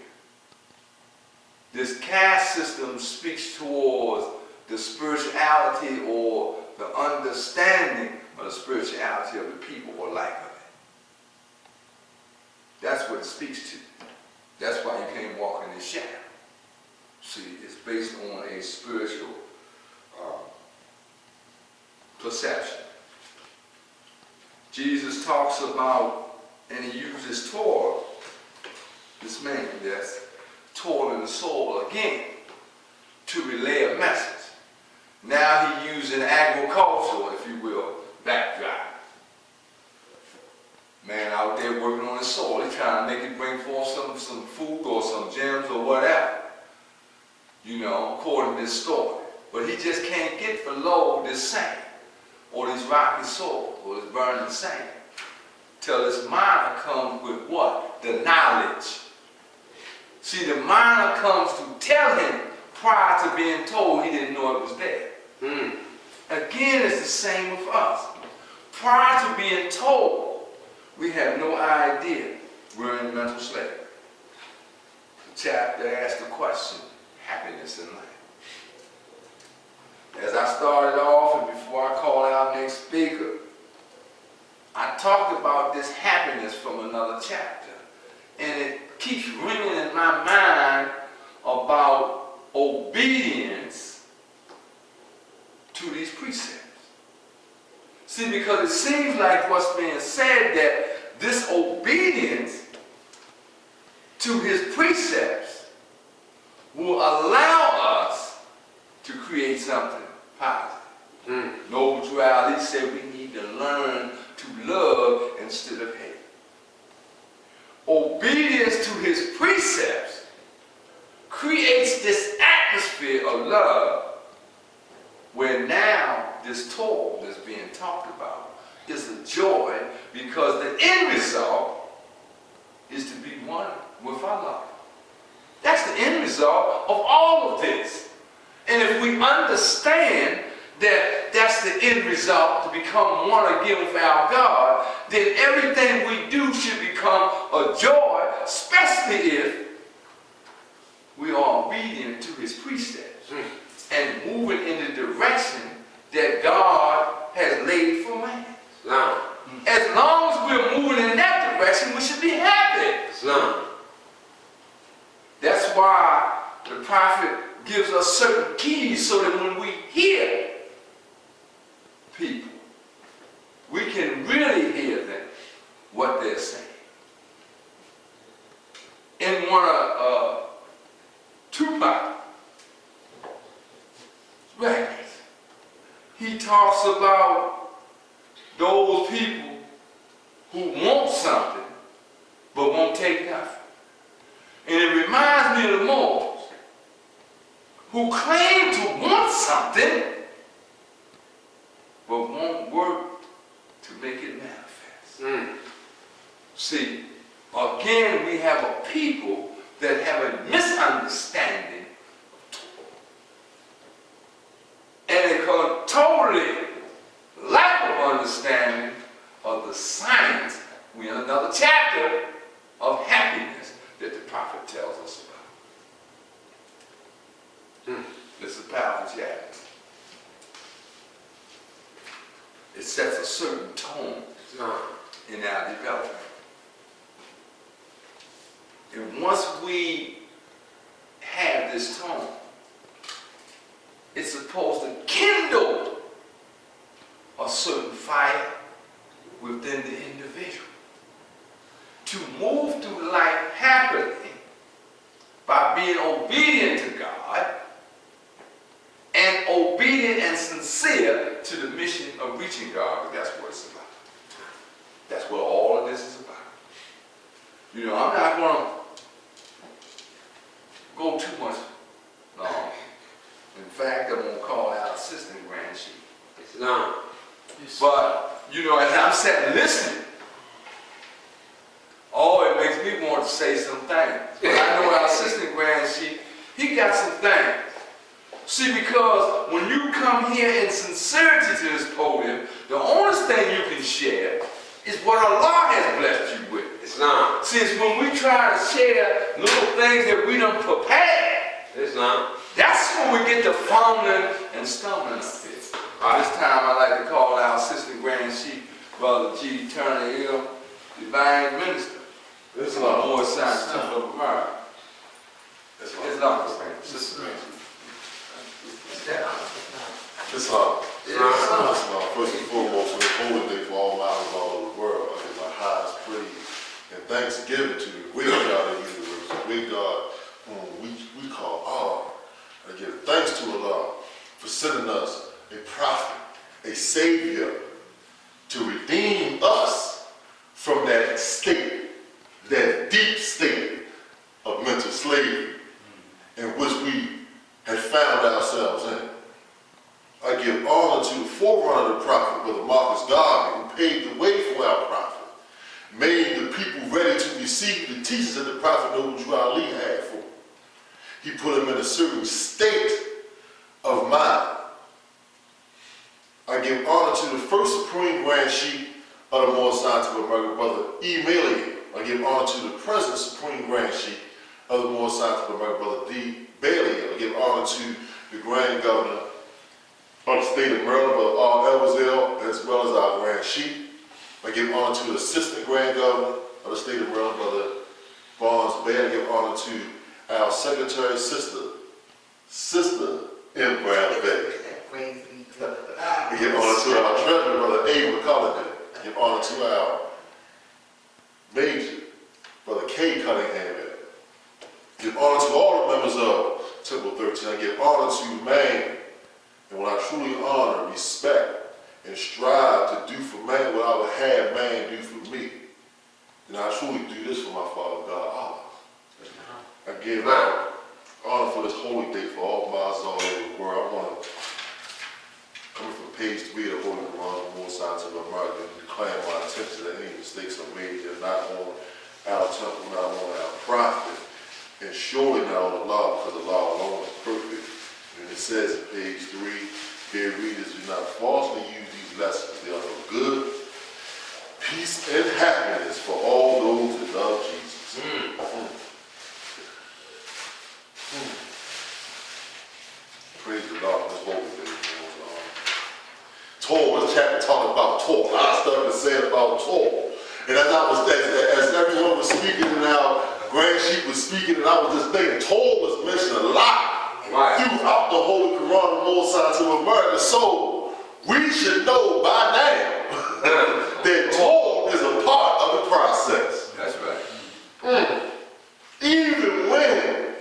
This caste system speaks towards the spirituality or the understanding of the spirituality of the people or lack of it. That's what it speaks to. That's why you can't walk in the shadow. See, it's based on a spiritual perception. Jesus talks about, and he uses toil, this man that's toiling the soil again, to relay a message. Now he used an agricultural, if you will, backdrop. man out there working on the soil. He's trying to make it bring forth some food or some gems or whatever. You know, according to this story. But he just can't get below this sand, or this rocky soil, or this burning sand, till this miner comes with what? The knowledge. See, the miner comes to tell him prior to being told he didn't know it was there. Again, it's the same with us. Prior to being told, we have no idea we're in mental slavery. The chapter asks the question, happiness in life. As I started off, and before I call our next speaker, I talked about this happiness from another chapter. And it keeps ringing in my mind about obedience to these precepts. See, because it seems like what's being said that this obedience to his precepts will allow us to create something positive. Noble Duality said we need to learn to love instead of hate. Obedience to his precepts creates this atmosphere of love where now this toil that's being talked about is a joy, because the end result is to be one with Allah. That's the end result of all of this. And if we understand that that's the end result, to become one again with our God, then everything we do should become a joy, especially if we are obedient to his precepts and moving in the direction that God has laid for man. As long as we're moving in that direction, we should be happy. That's why the prophet gives us certain keys so that when we hear people, we can really hear them, what they're saying. In one of Tupac records, he talks about those people who want something but won't take nothing. And it reminds me of the Moors, who claim to want something but won't work to make it manifest. See, again, we have a people that have a misunderstanding and a totally lack of understanding of the science. We're in another chapter of happiness that the prophet tells us about. This is a powerful chapter. It sets a certain tone in our development. And once we have this tone, it's supposed to kindle a certain fire within the individual to move through life happily by being obedient to God and obedient and sincere to the mission of reaching God, because that's what it's about. That's what all of this is about. You know, I'm not going to go too much long. In fact, I'm going to call our assistant grand chief. But, you know, as I'm sitting listening, it makes me want to say some things. But I know our assistant grand chief, he got some things. See, because when you come here in sincerity to this podium, the only thing you can share is what Allah has blessed you with. Since when we try to share little things that we don't prepare, that's when we get to fumbling and stumbling up here. This time I'd like to call our assistant grand chief, Brother G. Turner Hill, divine minister. This is our Lord Science Temple of America. It's not the same. Sister grand chief. First and foremost, we're holy day for all mountains all over the world. I give my highest praise and thanksgiving to the great God of the universe, the great God whom we call Allah. I give thanks to Allah for sending us a prophet, a savior, to redeem us from that state, that deep state of mental slavery in which we had found ourselves in. I give honor to the forerunner of the prophet, Brother Marcus Garvey, who paved the way for our prophet, made the people ready to receive the teachings that the prophet Noble Ali had for them. He put them in a certain state of mind. I give honor to the first Supreme Grand Sheikh of the Moorish Science of America, Brother E. Melian. I give honor to the present Supreme Grand Sheikh of the Moorish Science of America, Brother D. Bailey. I give honor to the Grand Governor of the state of Maryland, Brother R. Elwazell, as well as our Grand Sheikh. I give honor to the Assistant Grand Governor of the state of Maryland, Brother Barnes Bailey. I give honor to our Secretary, Sister M. Brown Bailey. I give honor to our Treasurer, Brother A. McCullough. I give honor to our Major, Brother K. Cunningham. I give honor to all the members of Temple 13. I give honor to man. And when I truly honor, respect, and strive to do for man what I would have man do for me, then I truly do this for my Father God, Allah. I give honor for this holy day for all mosques all over the world. I want to, coming from page 3 of the Holy Quran, the Moorish Science of America, and declare my attention that any mistakes are made here, not on our temple, not on our prophet, and surely not on Allah, because Allah alone is perfect. And it says in page 3, dear readers, do not falsely use these lessons. They are no good. Peace and happiness for all those who love Jesus. Praise the Lord, this holy day. Torah, this chapter talking about Torah. A lot of stuff is said about Torah. And as everyone was speaking and our Grand Sheikh was speaking, and I was just thinking, Torah was mentioned a lot. Right. Throughout the Holy Quran and Moorish Science of America. So we should know by now that Torah is a part of the process. That's right. Even when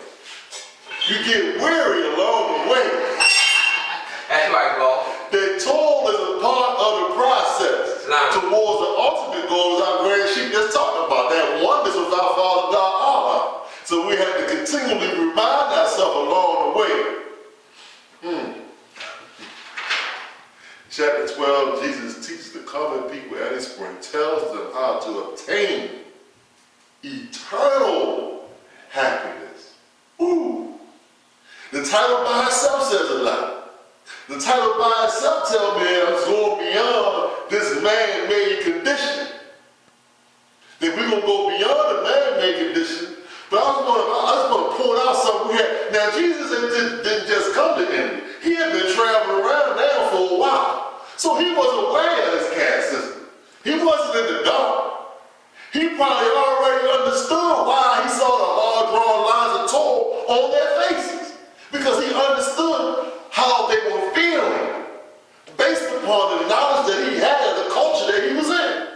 you get weary along the way, That's right, Paul. that Torah is a part of the process towards the ultimate goal, as our Grand Sheikh just talked about, that oneness with our Father God Allah. So we have to continually remind ourselves along the way. Chapter 12, Jesus teaches the common people at his spring, tells them how to obtain eternal happiness. Ooh. The title by itself says a lot. The title by itself tells me it's going beyond this man-made condition. That we're going to go beyond the man-made condition. But I just want to point out something here. Now, Jesus didn't just come to India. He had been traveling around now for a while. So he was aware of his caste system. He wasn't in the dark. He probably already understood why he saw the hard-drawn lines of toil on their faces. Because he understood how they were feeling based upon the knowledge that he had of the culture that he was in.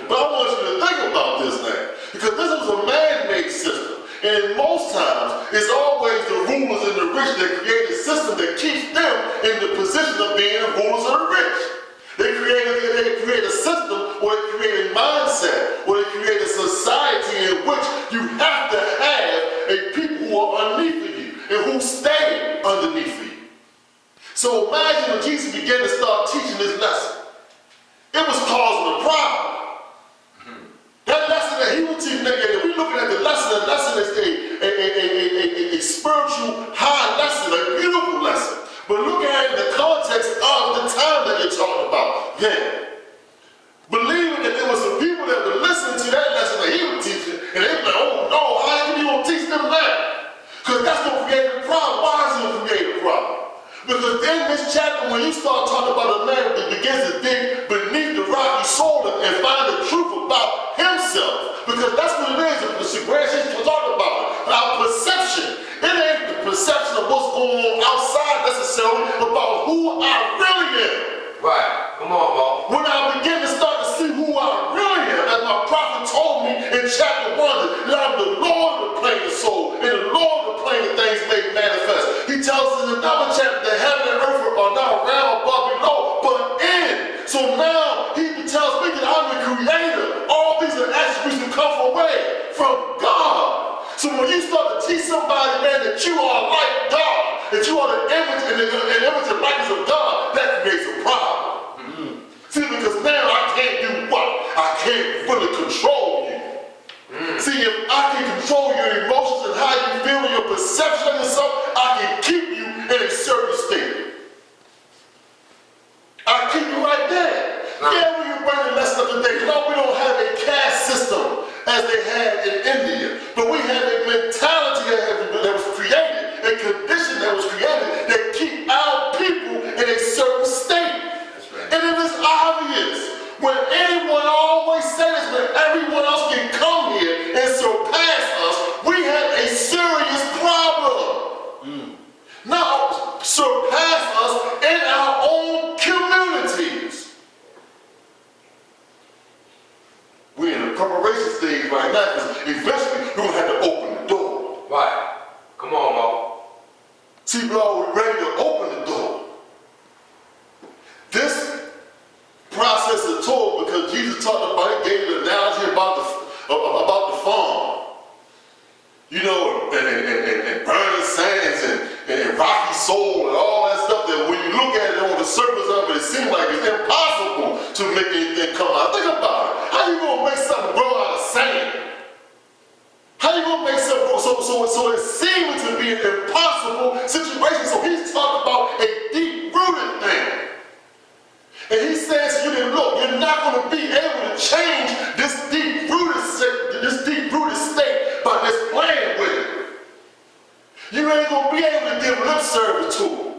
But I want you to think about this now. Because this was a man-made system. And most times, it's always the rulers and the rich that create a system that keeps them in the position of being the rulers of the rich. They create a system, or they create a mindset, or they create a society in which you have to have a people who are underneath of you and who stay underneath of you. So imagine when Jesus began to start teaching this lesson. It was causing a problem. That lesson that he was teaching, if we're looking at the lesson is a spiritual high lesson, a beautiful lesson. But look at it in the context of the time that you're talking about then. Believing that there were some people that were listening to that lesson that he was teaching, and they were like, oh no, how can you gonna teach them that? Because that's gonna create a problem. Why is it gonna create a problem? Because in this chapter, when you start talking about a man that begins to dig beneath the rocky soil and find the truth about himself, because that's what it is, the Grand Sheikh was talking about, our perception. It ain't the perception of what's going on outside necessarily, about who I really am. Right. Come on, Paul. When I begin to start to see who I really am, as my prophet told me in chapter 1, that I'm the Lord of the plane of soul, and the Lord of the plane of things made manifest. He tells us in another chapter that heaven and earth are not around, above, below, but in. So now he tells me that I'm the creator that you are like God, that you are the image and the image and likeness of God, that creates a problem. See, because now I can't do what? I can't fully control you. See, if I can control your emotions and how you feel and your perception of yourself, I can keep you in a certain state. I keep you right there. Yeah, we can bring the lesson up today. You know, we don't have a caste system as they had in India, but we have a mentality that was created, a condition that was created that keep our people in a certain state. That's right. And it is obvious when anyone always says when everyone else can come here and surpass us, we have a serious problem. Now, surpass us in our own communities. We're in the preparation stage right now because eventually we're going to have to open the door. Right. Come on, Mo. See, bro, we're ready to open the door. This process is told because Jesus talked about it, gave an analogy about the farm. You know, and burning sands and rocky soil and all that stuff that when you look at it on the surface of it, it seems like it's impossible to make anything come out. Think about it. How you gonna make something grow out of sand? How you gonna make something grow? So it seemed to be an impossible situation. So he's talking about a deep-rooted thing. And he says to you, look, you're not going to be able to change this deep-rooted state by just playing with it. You ain't going to be able to give lip service to it.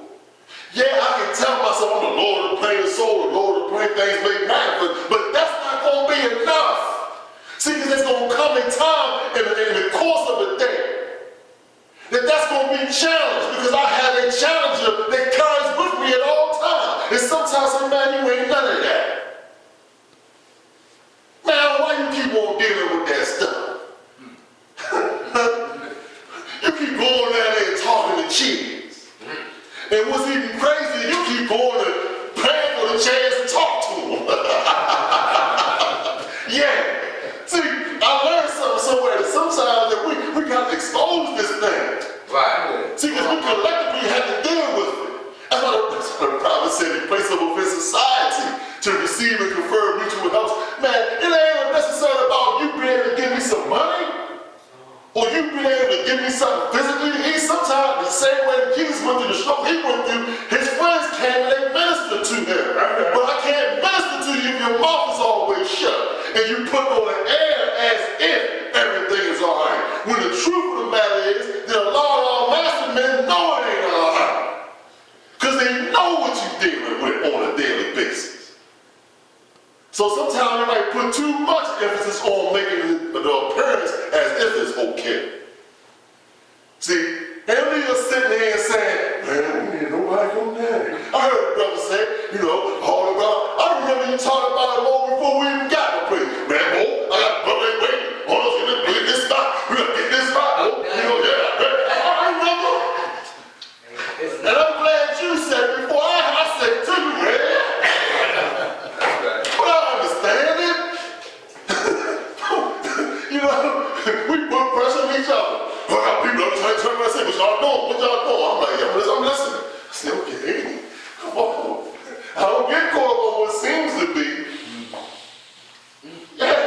Yeah, I can tell myself I'm the Lord of the plain of soul, the Lord of the plain things made manifest, but that's not going to be enough. See, because there's going to come a time in the course of the day that's going to be challenged because I have a challenger that carries with me at all times. And sometimes I say, man, you ain't none of that. Man, why you keep on dealing with that stuff? You keep going down there and talking to kids. And what's even crazy, you keep going and paying for the chance to talk to them. Yeah. See, I learned something somewhere that sometimes that we got to expose this thing. Right. See, because we collectively have to deal with it. That's why the prophet said in place of a society to receive and confer mutual helps. Man, it ain't necessarily about you being able to give me some money or you being able to give me something physically to eat. Sometimes the same way that Jesus went through the struggle he went through, his friends came and they ministered to him. But I can't minister to you if your mouth is always shut and you put on the air as if everything is all right. When the truth of the matter is that a lot of our master men know it ain't all right. Because they know what you're dealing with on a daily basis. So sometimes you might put too much emphasis on making the appearance as if it's okay. See, Emily is sitting here and saying, man, we need nobody come down. I heard the brother say, you know, all about, I remember you talking about it long before we even got the place. Man, boy, I got a brother waiting on us to get this spot. We're going to get this spot, boy. You know, yeah. I remember. And I'm glad you said it before I said it to you, man. But I understand it. You know, we put pressure on each other. I got people that try to turn around and say, what y'all doing? What y'all doing? I'm like, yeah, I'm listening. I say, okay, come on. I don't get caught up on what seems to be. Yeah.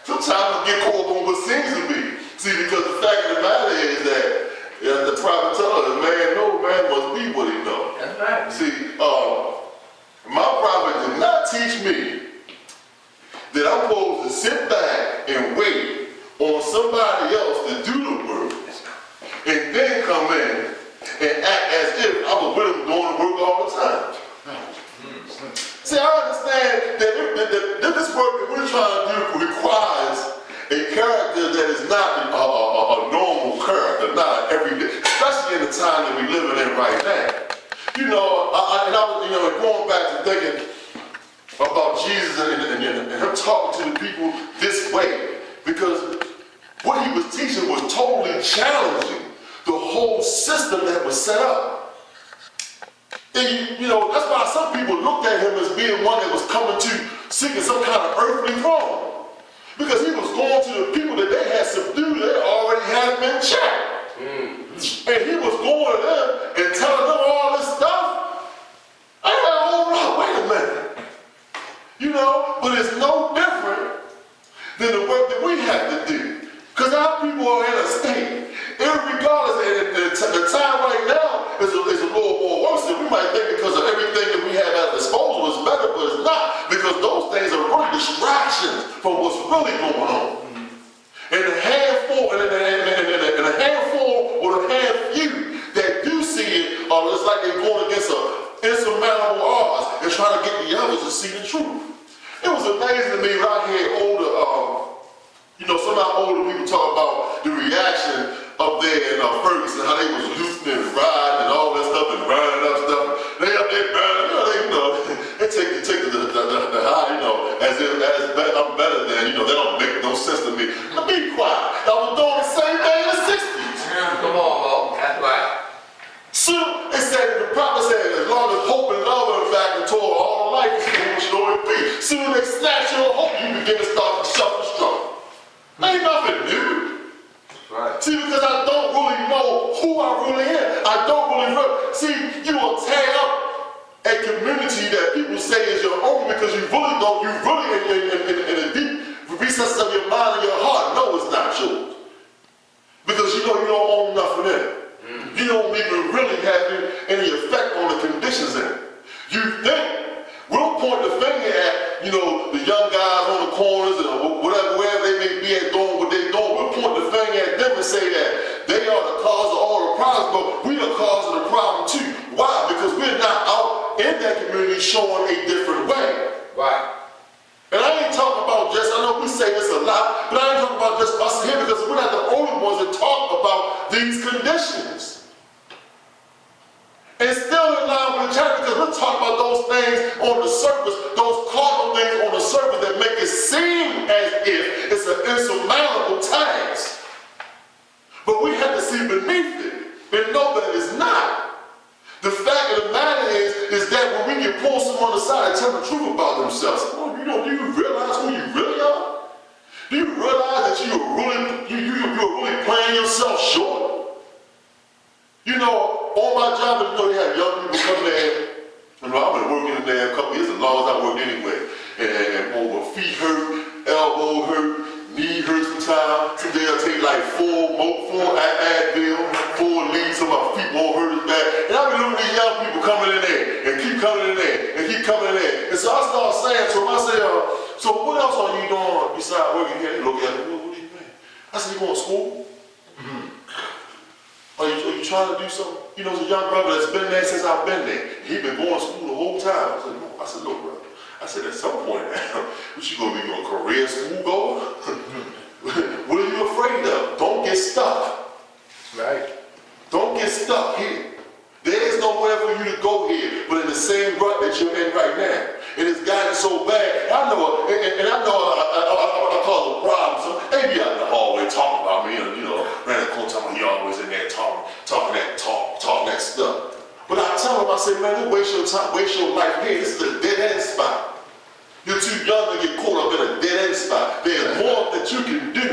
Sometimes I get caught up on what seems to be. See, because the fact of the matter is that the prophet tells us, man, no man must be what he knows. That's right. See, my prophet did not teach me that I'm supposed to sit back and wait on somebody else to do the work and then come in and act as if I was with them doing the work all the time. See, I understand that this work that we're trying to do requires a character that is not a normal character, not everyday, especially in the time that we're living in right now. You know, I was going back to thinking about Jesus and him talking to the people this way, because what he was teaching was totally challenging the whole system that was set up. And you know, that's why some people looked at him as being one that was coming to seeking some kind of earthly throne. Because he was going to the people that they had subdued, they already had him in check. and he was going to them and telling them all this stuff, I had, oh, wait a minute. You know, but it's no different than the work that we have to do. Because our people are in a state, irregardless, and the time right now is a little more worse than we might think because of everything that we have at our disposal is better, but it's not, because those things are really distractions from what's really going on. And a handful, and a handful or a handful that do see it, it's like they're going against an insurmountable odds and trying to get the others to see the truth. It was amazing to me when I hear older, some of our older people talk about the reaction up there in Ferguson, how they was looting and riding and all that stuff and burning up stuff. They up there burning, they take the high, as I'm better than, they don't make no sense to me. Now be quiet. I was doing the same thing in the 60s. Come on, Mo. That's right. Soon, it said, the prophet said, as long as hope and love are back and toward all life is what should always be. Soon they snatch your hope, you begin to start to self-destruct. Ain't nothing new. Right. See, because I don't really know who I really am. I don't really know. See, you will tear up a community that people say is your own because you really don't, you really in the deep recesses of your mind and your heart know it's not yours. Because you know you don't own nothing in it. You don't even really have any effect on the conditions in it. You think we'll point the finger at, the young guys on the corners and wherever they may be at doing what they're doing. We'll point the finger at them and say that they are the cause of all the problems, but we are the cause of the problem too. Why? Because we're not out in that community showing a different way. Right. And I ain't talking about just, I know we say this a lot, but I ain't talking about just us here because we're not the only ones that talk about these conditions. And still in line with the chapter, because we're talking about those things on the surface, those cardinal things on the surface that make it seem as if it's an insurmountable task. But we have to see beneath it and know that it's not. The fact of the matter is that when we can pull someone aside and tell the truth about themselves, do you realize who you really are? Do you realize that you're really playing yourself short? On my job, they have young people come there. I've been working in there a couple years, as long as I work anyway. And my feet hurt, elbow hurt, knee hurt sometimes. Some days I take like four Advil, 4 leaves so my feet won't hurt as bad. And I've been looking at these young people coming in there and keep coming in there and keep coming in there. And so I start saying to them, I say, so what else are you doing besides working here? They look at me, what do you mean? I said, you going to school? Are you trying to do something? There's a young brother that's been there since I've been there. He's been going to school the whole time. I said, look, brother. I said, at some point now, what you going to be a career school goer? What are you afraid of? Don't get stuck. Right. Don't get stuck here. There is nowhere for you to go here, but in the same rut that you're in right now. And it's gotten so bad. I know I cause a problem. So they be out in the hallway talking about me, Brandon Cole talking about he always in there talking that stuff. But I tell them, I say, man, don't waste your time, waste your life here. This is a dead end spot. You're too young to get caught up in a dead end spot. There's more that you can do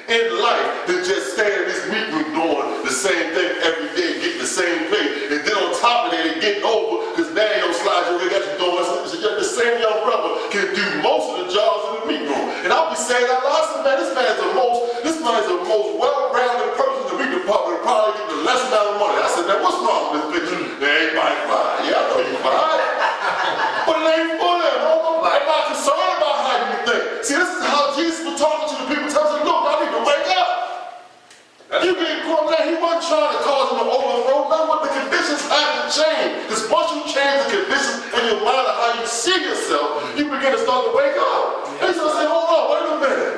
in life than just stay in this meeting room doing the same thing every day, getting the same pay. And then on top of that, they're getting over because now you don't slide your way, got you doing the same young brother can do most of the jobs in the meeting room. And I'll be saying out loud, I said, man, this man is the most well-rounded person in the meeting department, probably get the less amount of money. I said, man, what's wrong with this picture? Everybody fine. Yeah, I know you fine. But it ain't for them. I'm not concerned about how you think. See, this is how Jesus was talking to the people, telling them, look, I need to wake up. You get caught there, he wasn't trying to cause them to overthrow. Not what the conditions have to change. Because once you change the conditions in your mind of how you see yourself, you begin to start to wake up. And so I say, hold on, wait a minute.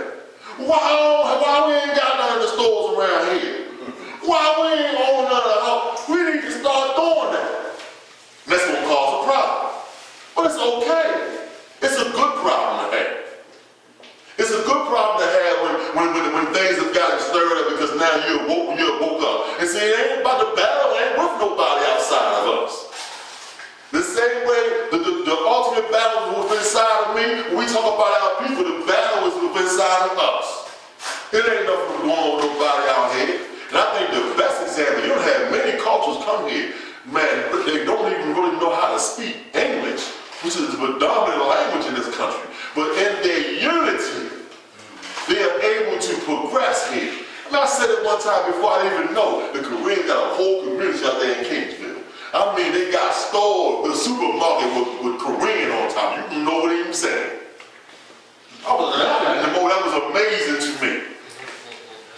Why we ain't got none of the stores around here? Why we ain't own none of the house? We need to start doing that. That's gonna cause a problem. But it's okay. It's a good problem to have. It's a good problem to have when things have gotten stirred up because now you're woke up. And see, it ain't about the battle, it ain't with nobody outside of us. The same way the ultimate battle was inside of me, when we talk about our people, the battle is within inside of us. It ain't nothing going on with nobody out here. And I think the best example, you don't have many cultures come here, man, they don't even really know how to speak English, which is the dominant language in this country. But in their unity, they are able to progress here. I mean, I said it one time before I didn't even know, the Koreans got a whole community out there in Kingsville. I mean, they got stores, the supermarket with Korean on top. You can know what he was saying. That was amazing to me.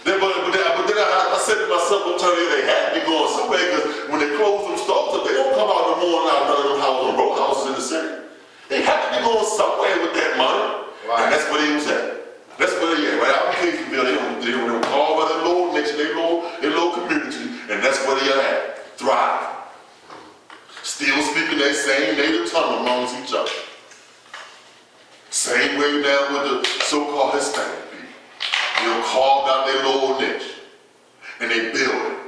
But then I said to myself, I'm telling you, they had to be going somewhere, because when they close them stores up, they don't come out no more out of none of them houses, row houses in the city. They had to be going somewhere with that money. Right. And that's where they was at. That's where they at. Right out in Kingsville, they don't call by their little nation, their little community, and that's where they are at, thriving. Still speaking that same native tongue amongst each other. Same way now with the so-called Hispanic people. Carved out their little niche. And they build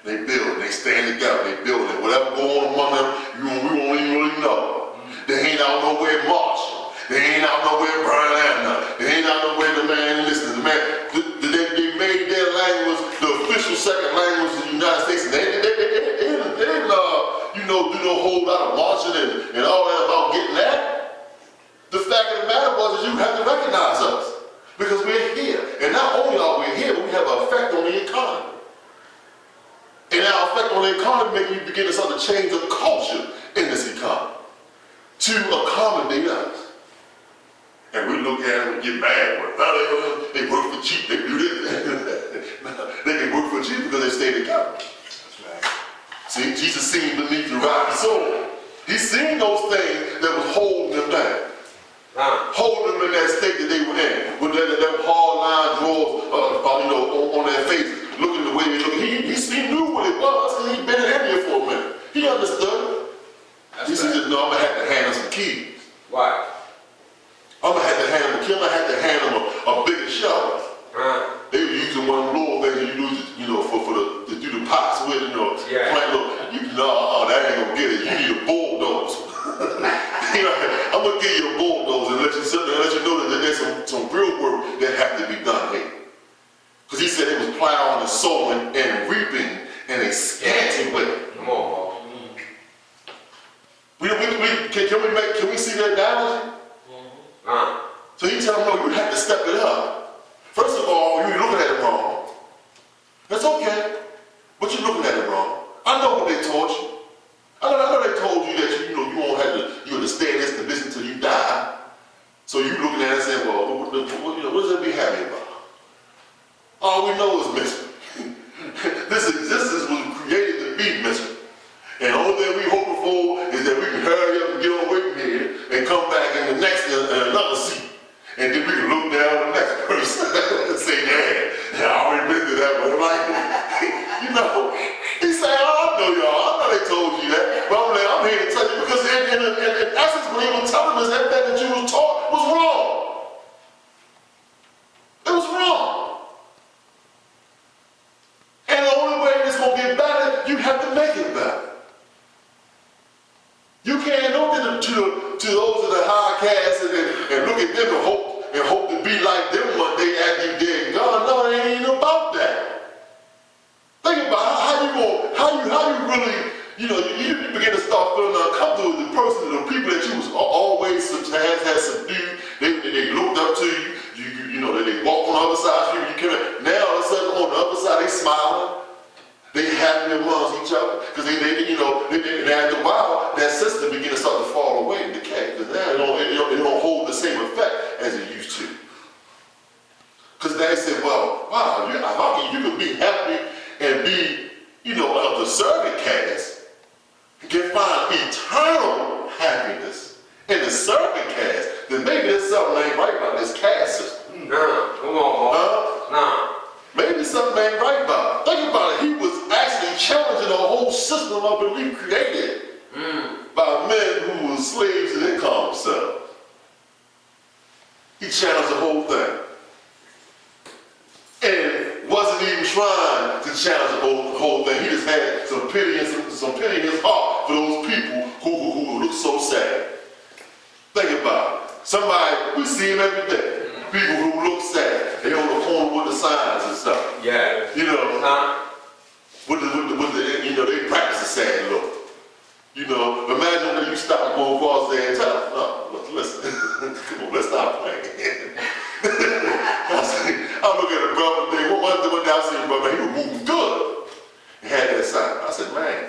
it. They stand together, they build it. Whatever going on among them, we won't even really know. They ain't out nowhere marching. They ain't out nowhere burning out. They ain't out nowhere the man listen. The man, they made their language the official second language of the United States. And they do no whole lot of marching and all that about getting that. The fact of the matter was is you have to recognize us because we're here. And not only are we here, but we have an effect on the economy. And our effect on the economy making you begin to start to change the culture in this economy to accommodate us. And we look at them and get mad. They work for cheap, they do this. They can work for cheap because they stay together. See, Jesus seen beneath the rocky soul. He seen those things that was holding them down. Holding them in that state that they were in. With them hard line drawers on their faces. Looking the way they look. He knew what it was because he'd been in India for a minute. He understood. He said, no, I'm going to have to hand him some keys. Why? I'm going to have to hand him a key. I'm going to have to hand him a bigger shovel. They were using one of the little things you use, to do the pots with, plant little. That ain't gonna get it. You need a bulldozer. I'm gonna give you a bulldozer and let you know that there's some real work that has to be done here. Because he said it was plowing and sowing and reaping in a scanty way. Come on, Can we see that analogy? So he tell him, no, you have to step it up. First of all, you're looking at it wrong. That's okay, but you're looking at it wrong. I know what they taught you. I know they told you that you won't have to stay in this condition until you die. So you looking at it and saying, well, what does that be happy about? All we know is misery. This existence was created to be misery. And the only thing we hoping for is that we can hurry up and get away from here and come back in the next in another seat. And then we can look down at the next person and say, yeah, I already been through that one. He said, I know y'all. I know they told you that. But I'm here to tell you because in essence, what he was telling us, everything that you was taught was wrong. It was wrong. And the only way it's going to get better, you have to make it better. You can't look to those in the high caste and look at them and hope to be like them one day after you dead gone. No, it ain't about that. Think about how you really, you begin to start feeling uncomfortable with the person, the people that you was always had subdued. They looked up to you. They walk on the other side of you. Now all of a sudden on the other side they smiling. They happy amongst each other because and after a while that system begins to start to fall away and decay because now it don't hold the same effect as it used to. Because they said, well, wow, you can be happy and be, of the servant caste, can find eternal happiness in the servant caste, then maybe there's something ain't right about this caste system. Come on, Maybe something ain't right about it. Think about it. He was actually challenging the whole system of belief created by men who were slaves and income themselves. He challenged the whole thing. And wasn't even trying to challenge the whole thing. He just had some pity in his heart for those people who look so sad. Think about it. Somebody, we see him every day. People who look sad. They on the corner with the signs and stuff. Yeah. You know, Huh? with the you know, they practice a sad look. You know, imagine when you stop going across there and tell them, no, listen, come on, let's stop playing. I look at a brother today, one day I seen a brother, he was moving good. He had that sign. I said, man,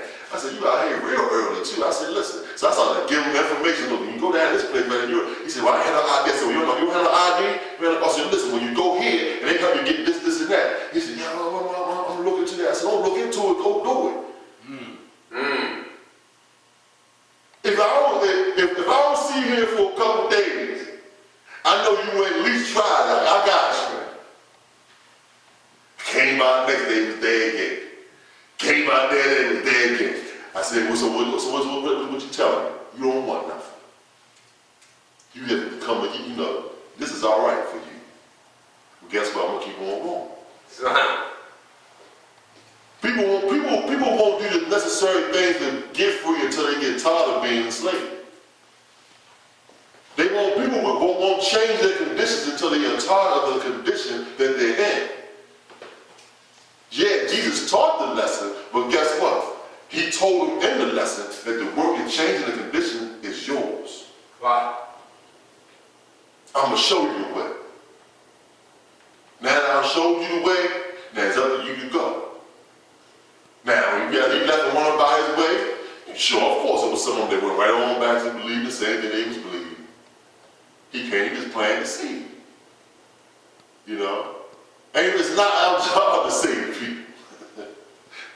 you out here real early too. I said, listen. So I started to give him information. Look, you go down this place, man. He said, well, I had an ID. I said, well, you don't have an ID? I said, listen, when you go here and they help you get this, and that. He said, yeah, I'm looking into that. I said, don't look into it, go do it. If I don't see you here for a couple days, I know you will at least try that. I got you. Came out next day, he was there again. Came out there, he was there again. I said, well, so what you telling me? You don't want nothing. You have to come and you know, this is all right for you. Well, guess what? I'm gonna keep on going. People won't do the necessary things to get free until they get tired of being enslaved. People won't change their conditions until they are tired of the condition that they're in. Yeah, Jesus taught the lesson, but guess what? He told them in the lesson that the work of changing the condition is yours. Right. I'm going to show you the way. Now that I've showed you the way, now it's up to you to go. Now, if you left him running by his way, sure, of course, it was someone that went right on back to believe the same thing they was believing. He came just planting the seed. You know? And it's not our job to save people.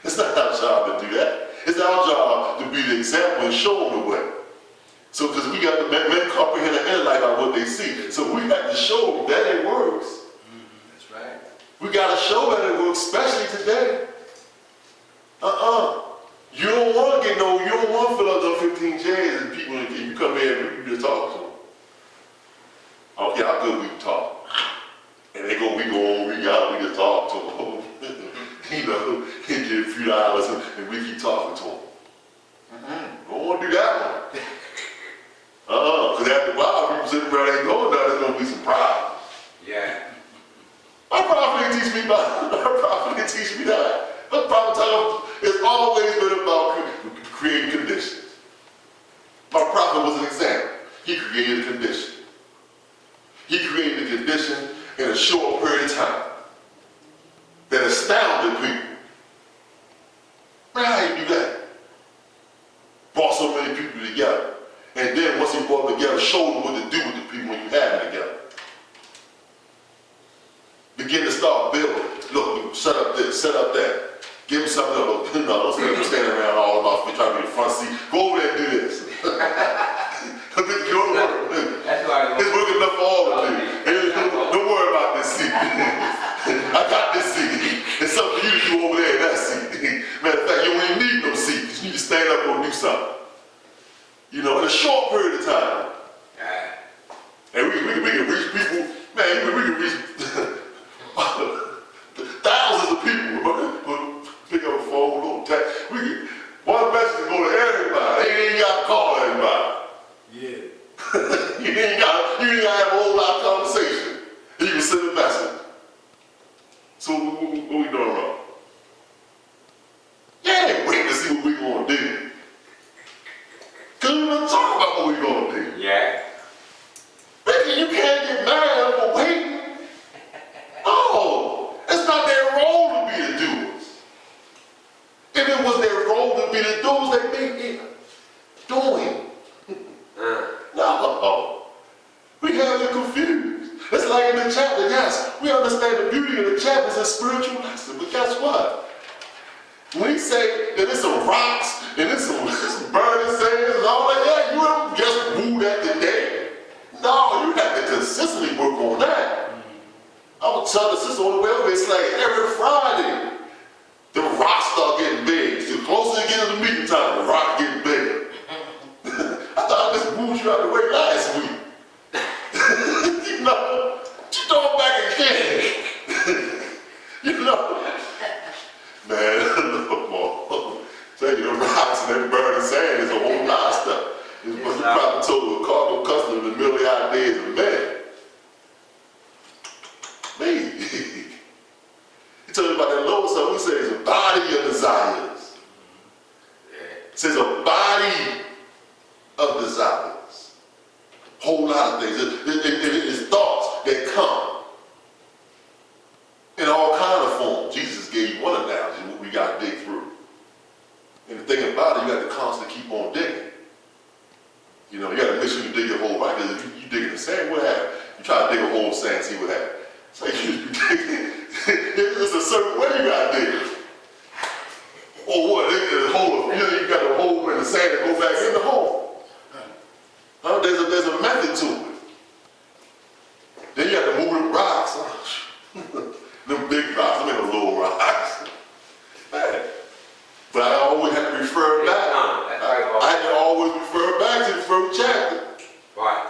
It's not our job to do that. It's our job to be the example and show them the way. So, because we got the men comprehend the inner life by what they see. So we have to show them that it works. That's right. We got to show that it works, especially today. You don't want to fill up those 15 chairs and people, and you come in and you just talk to them. Okay, how good we can talk. And we go on, we just talk to them. You know, he get a few hours and we keep talking to them. Don't want to do that one. Because after a while, people sitting around ain't going down, there's going to be some problems. Yeah. My prophet didn't teach me about My prophet didn't teach me that. My prophet it's always been about creating conditions. My prophet was an example. He created a condition. He created a condition in a short period of time that astounded people. Man, how you do that? Brought so many people together. And then once he brought them together, showed them what to do with the people when you have them together. Begin to start building. Look, set up this, set up that. Give them something else. No, don't stand around all about trying to be the front seat. Go over there and do this. Go to work. That's why It's working enough for all of you. Don't worry about this seat. I got this seat. It's something for you to do over there in that seat. Matter of fact, you don't even need no seat. You need to stand up and do something. You know, in a short period of time. And we can reach people, man, we can reach thousands of people. Pick up a phone, little text. One message go to everybody. They ain't got to call everybody. Yeah. you ain't got to have a whole lot of conversation. You can send a message. So what we doing wrong? Yeah, they wait to see what we going to do. Because we don't talk about what we going to do. Yeah. Ricky, you can't get mad for waiting. No, it's not their role to be the doers. If it was their role to be the doers, they'd be doing. No. We have you confused. It's like in the chapter, yes, we understand the beauty of the chapter is a spiritual lesson, but guess what? When he say that it's some rocks and it's some burning sands and all that, yeah, you don't just move that today. No, you have to consistently work on that. I would tell the sister on the way over, it's like every Friday, the rocks start getting big. So the closer you get to the meeting time, the rock getting bigger. I thought I just moved you out of the way last week. You know, you throw it back again. You know, man, look, Mom, tell you the rocks and that burning sand is a whole lot of stuff. It's what you probably told a cargo customer in the middle of the days of man. Me. tells you about that lower self. We say it's a body of desires. It says a body of desires. Whole lot of things. It's thoughts that come in all kind of forms. Jesus gave you one analogy, what we got to dig through. And the thing about it, you got to constantly keep on digging. You know, you got to make sure you dig your hole right, because if you dig in the sand, what happens? You try to dig a hole in the sand, see what happens. It's like you digging. There's a certain way you got to dig it. Or what? You got a hole in the sand that go back in the hole. There's a method to it. Then you have to move the rocks. Them big rocks, I mean the little rocks. But I always have to refer back. I have to always refer back to the first chapter. Right.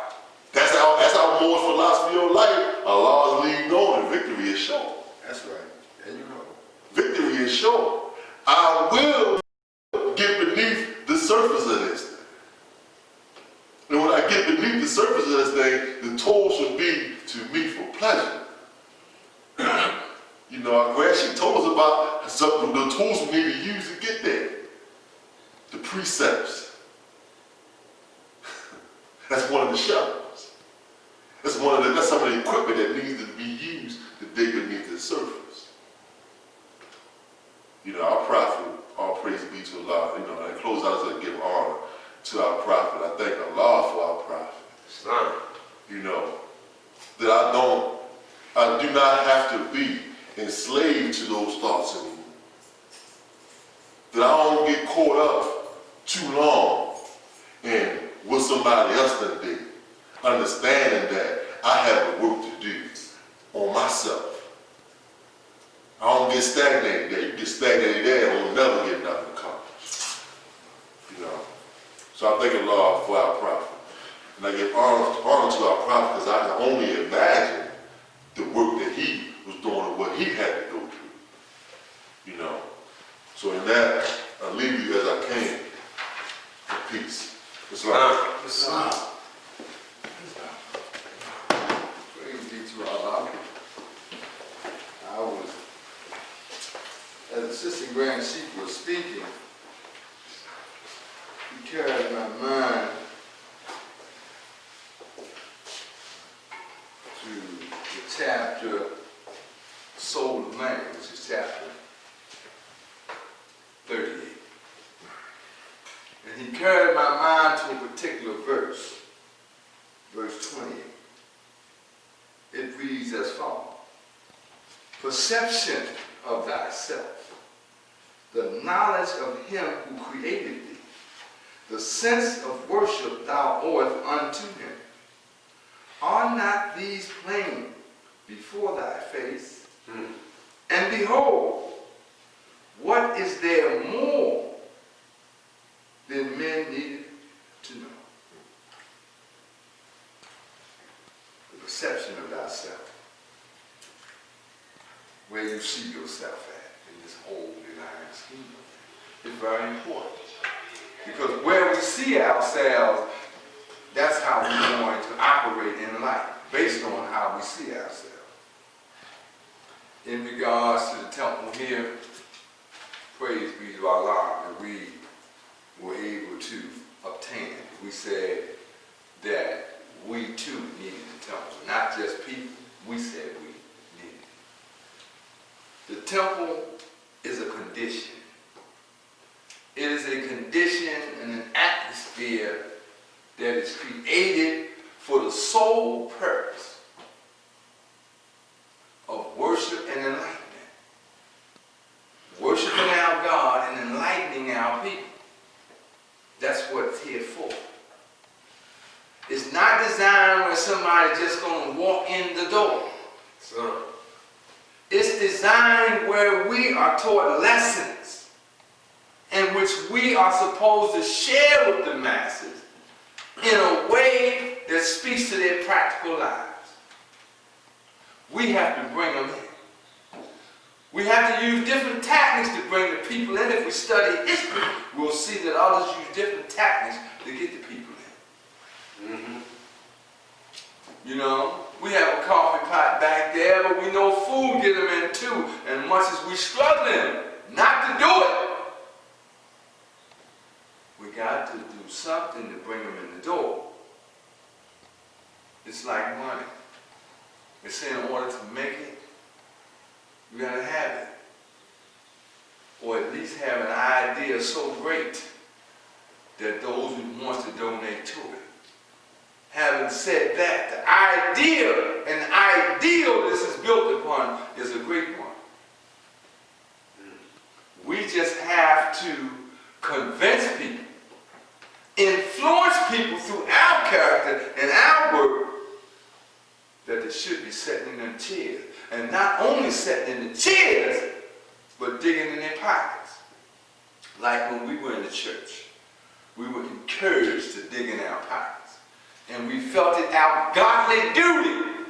That's our Moore's philosophy of life. Allah is leading on and victory is sure. That's right. There you go. Victory is sure. I will get beneath the surface of this thing. And when I get beneath the surface of this thing, the toll should be to me for pleasure. You know, our grand, she told us about some of the tools we need to use to get there. The precepts. That's one of the shovels. That's some of the equipment that needs to be used to dig beneath the surface. You know, our prophet, all praise be to Allah. You know, and close out to give honor to our prophet. I thank Allah for our prophet. Islam. You know, that I do not have to be enslaved to those thoughts anymore. That I don't get caught up too long in what somebody else done did. Understanding that I have a work to do on myself. I don't get stagnated there. You get stagnated there and will never get nothing accomplished. You know. So I thank Allah for our prophet. And I give honor to our prophet, because I can only imagine the work that he was doing and what he had to go through. You know. So in that, I leave you as I came. In peace. Islam. Islam. Praise be to Allah. As Assistant Grand Chief was speaking, he carried my mind to the chapter Soul of Man, which is chapter 38. And he carried my mind to a particular verse, verse 28. It reads as follows: perception of thyself, the knowledge of him who created thee, the sense of worship thou owest unto him. Are not these plain before thy face? And behold, what is there more than men needed to know? The perception of thyself. Where you see yourself at in this whole divine scheme is very important. Because where we see ourselves, that's how we're going to operate in life, based on how we see ourselves. In regards to the temple here, praise be to Allah, that we were able to obtain. We said that we too needed the temple, not just people, we said we needed it. The temple is a condition. It is a condition and an atmosphere that is created for the sole purpose of worship and enlightenment. Worshiping our God and enlightening our people. That's what it's here for. It's not designed where somebody's just going to walk in the door. It's designed where we are taught lessons in which we are supposed to share with the masses in a way that speaks to their practical lives. We have to bring them in. We have to use different tactics to bring the people in. If we study history, we'll see that others use different tactics to get the people in. You know, we have a coffee pot back there, but we know food get them in too. And much as we struggling not to do it, we got to do something to bring them in the door. It's like money. They say in order to make it, you gotta have it. Or at least have an idea so great that those who want to donate to it. Having said that, the idea and ideal this is built upon is a great one. We just have to convince people, influence people through our character and our work that they should be sitting in their chairs. And not only sitting in the chairs, but digging in their pockets. Like when we were in the church, we were encouraged to dig in our pockets. And we felt it our godly duty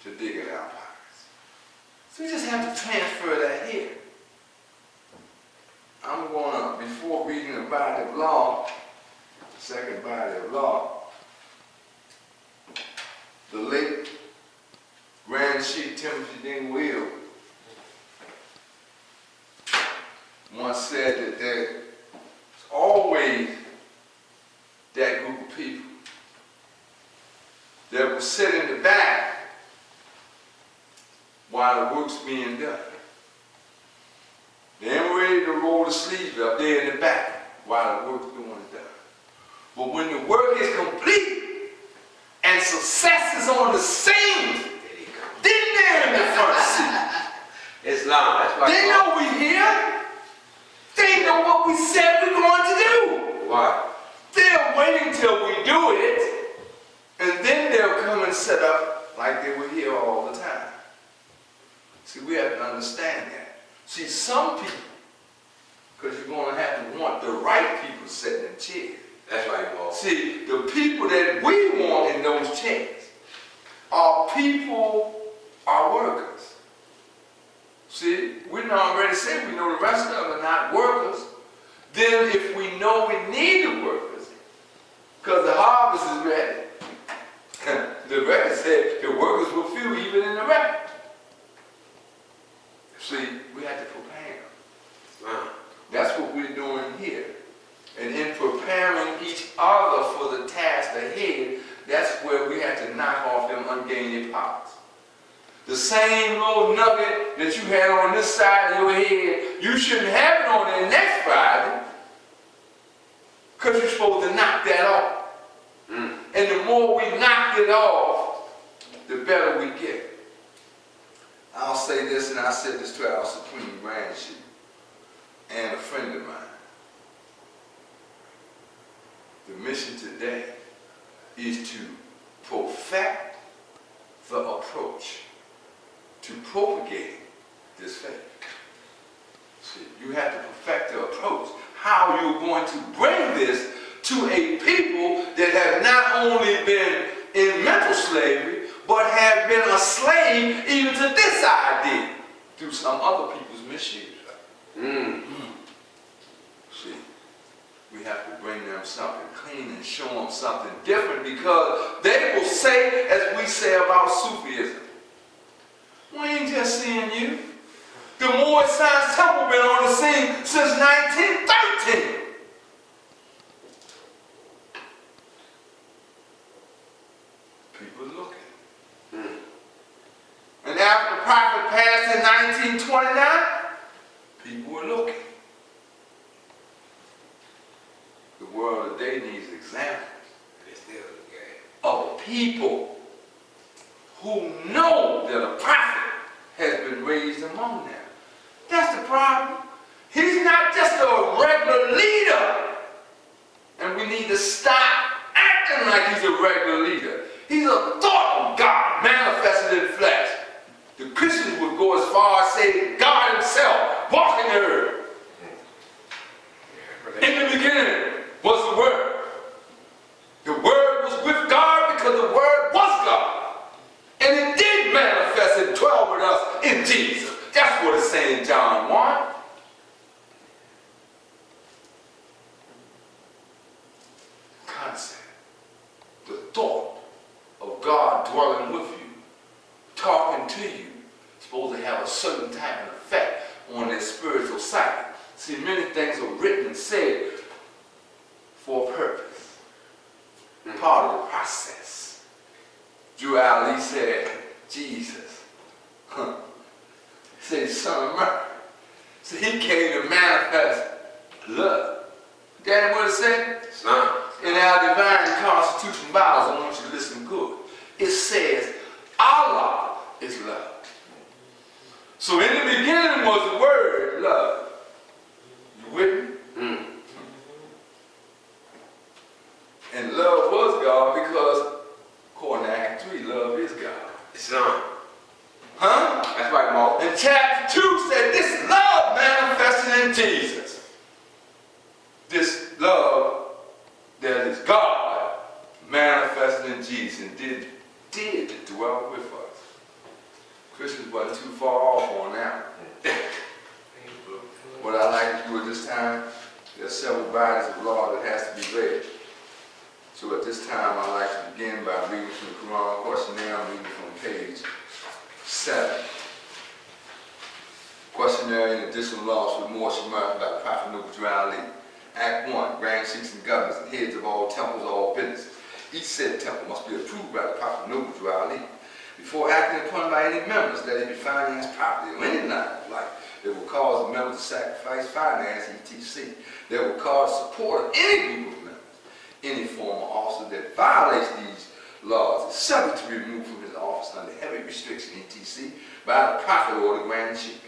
to dig in our pockets. So we just have to transfer that here. I'm going to, before reading the body of law, the second body of law, the late Grand Chief Timothy Dean Will once said that there's always that group of people that will sit in the back while the work's being done. They ain't ready to roll the sleeves up there in the back while the work's being done. But when the work is complete and success is on the scene, then they're in the front seat. It's long. That's why. They know we're here. They know what we said we're going to do. Why? They're waiting till we do it, and then they'll come and set up like they were here all the time. See, we have to understand that. See, some people, because you're going to have to want the right people sitting in chairs. That's why you walk. See, the people that we want in those chairs are workers. See, we already said we know the rest of them are not workers. Then if we know we need the workers, because the harvest is ready, the record said the workers were few even in the record. See, we have to prepare. That's what we're doing here. And in preparing each other for the task ahead, that's where we have to knock off them ungainly parts. The same little nugget that you had on this side of your head, you shouldn't have it on there next Friday, because you're supposed to knock that off. And the more we knock it off, the better we get. I'll say this, and I said this to our Supreme Grand Chief and a friend of mine. The mission today is to perfect the approach to propagating this faith. See, you have to perfect the approach. How you're going to bring this to a people that have not only been in mental slavery, but have been a slave even to this idea through some other people's misuse. See, we have to bring them something clean and show them something different, because they will say, as we say about Sufism, we ain't just seeing you. The Moorish Science Temple been on the scene since 1913. People looking. And after the prophet passed in 1929, people were looking. The world today needs examples of people who know that a prophet has been raised among them. That's the problem. He's not just a regular leader. And we need to stop acting like he's a regular leader. He's a thought of God manifested in flesh. The Christians would go as far as saying God himself walking the earth. In the beginning was the Word. The Word was with God because the Word was God. And it did manifest and dwell with us in Jesus. That's what it's saying in John 1. Concept. The thought of supposed to have a certain type of effect on their spiritual psyche. See, many things are written and said for a purpose, part of the process. Drew Ali said, Jesus, he said, Son of Mary. So he came to manifest love. Daddy, what it said? Son. In our divine Constitution Bibles, I want you to listen good. It says, Allah is love. So in the beginning was the word love. You with me? And love was God because, according to Act 3, love is God. Son. Huh? That's right, Mark. And chapter 2 said this love manifested in Jesus. This love that is God manifested in Jesus and did dwell with us. Christians wasn't too far off on that. What I like to do at this time, there are several bodies of law that has to be read. So at this time, I like to begin by reading from the Quran questionnaire. I'm reading from page 7. Questionnaire in additional laws for more Shemar by the Prophet Noble Ali. Act 1, Grand Sheikhs and governors and heads of all temples, all businesses. Each said temple must be approved by the Prophet Noble Ali. Before acting upon by any members, let it be financed properly or any line of life that will cause the members to sacrifice, finance, etc. That will cause support of any group of members. Any former officer that violates these laws is subject to be removed from his office under heavy restriction, etc. by the Prophet or the Grand Sheikh.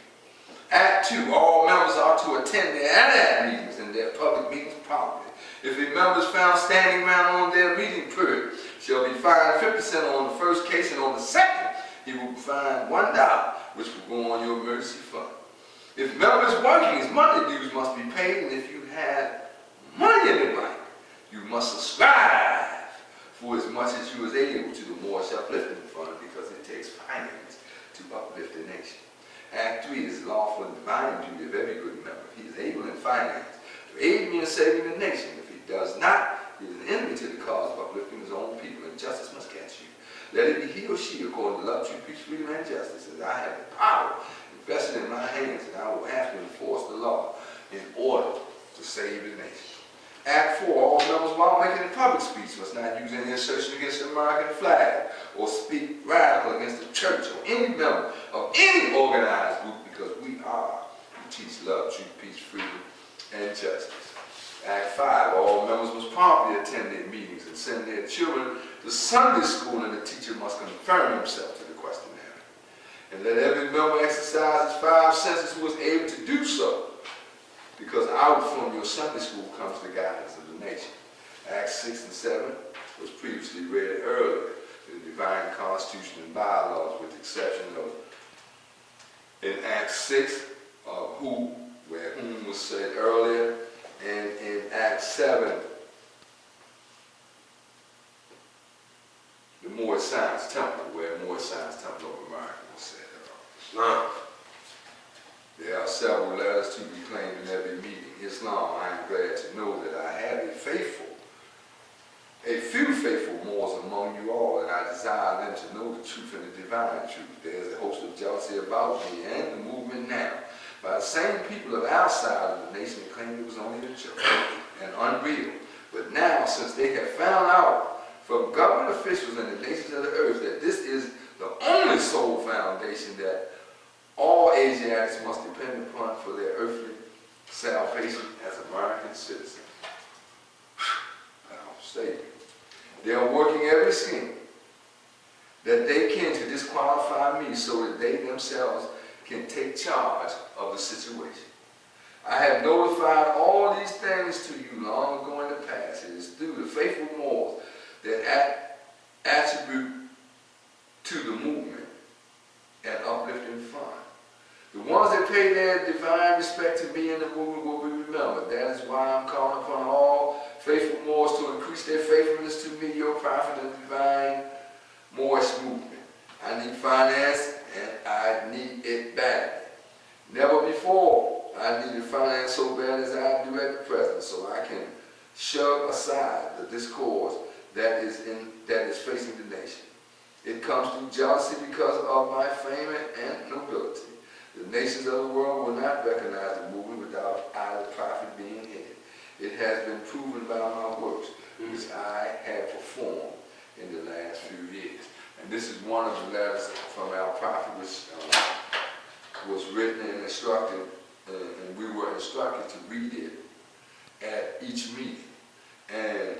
Act 2, all members are to attend their annual meetings and their public meetings properly. If a member is found standing around on their meeting period, shall be fined 50% on the first case, and on the second, he will be fined $1, which will go on your emergency fund. If members working, his monthly dues must be paid, and if you have money in the bank, you must subscribe for as much as you is able to the Moorish Uplifting Fund, because it takes finance to uplift the nation. Act 3 is lawful and divine duty of every good member. He is able in finance to aid me in saving the nation. If he does not, he is an enemy to the cause of uplifting his own people, and justice must catch you. Let it be he or she according to love, truth, peace, freedom, and justice, as I have the power invested in my hands, and I will have to enforce the law in order to save the nation. Act 4, all members while making a public speech must not use any assertion against the American flag or speak radical against the church or any member of any organized group, because we teach love, truth, peace, freedom, and justice. Act 5, all members must promptly attend their meetings and send their children to Sunday school, and the teacher must confirm himself to the questionnaire. And let every member exercise his 5 senses who is able to do so, because out from your Sunday school comes the guidance of the nation. Acts 6 and 7 was previously read earlier, the divine constitution and bylaws, with the exception of in Acts 6, who, where whom was said earlier, and in Acts 7, the Moorish Science Temple, where Moorish Science Temple of America was said earlier. There are several letters to be claimed in every meeting. Islam, I am glad to know that I have a few faithful Moors among you all, and I desire them to know the truth and the divine truth. There is a host of jealousy about me and the movement now, by the same people of our side of the nation that claimed it was only the church and unreal. But now, since they have found out from government officials and the nations of the earth that this is the only sole foundation that all Asiatics must depend upon for their earthly salvation as American citizens. Powerful statement. They are working every scheme that they can to disqualify me so that they themselves can take charge of the situation. I have notified all these things to you long ago in the past. It is through the faithful Moors that attribute to the movement an uplifting fund. The ones that pay their divine respect to me in the movement will be remembered. That is why I'm calling upon all faithful Moors to increase their faithfulness to me, your prophet and divine Moorish movement. I need finance, and I need it badly. Never before I needed finance so bad as I do at the present, so I can shove aside the discourse that is facing the nation. It comes through jealousy because of my fame and nobility. The nations of the world will not recognize the movement without I, the prophet, being in it. It has been proven by my works, which I have performed in the last few years. And this is one of the letters from our prophet, which was written and instructed, and we were instructed to read it at each meeting. And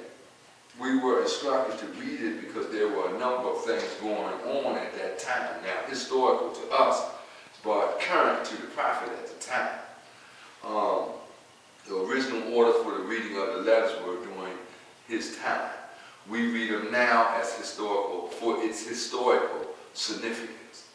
we were instructed to read it because there were a number of things going on at that time. Now, historical to us, but current to the prophet at the time. The original order for the reading of the letters were during his time. We read them now as historical for its historical significance.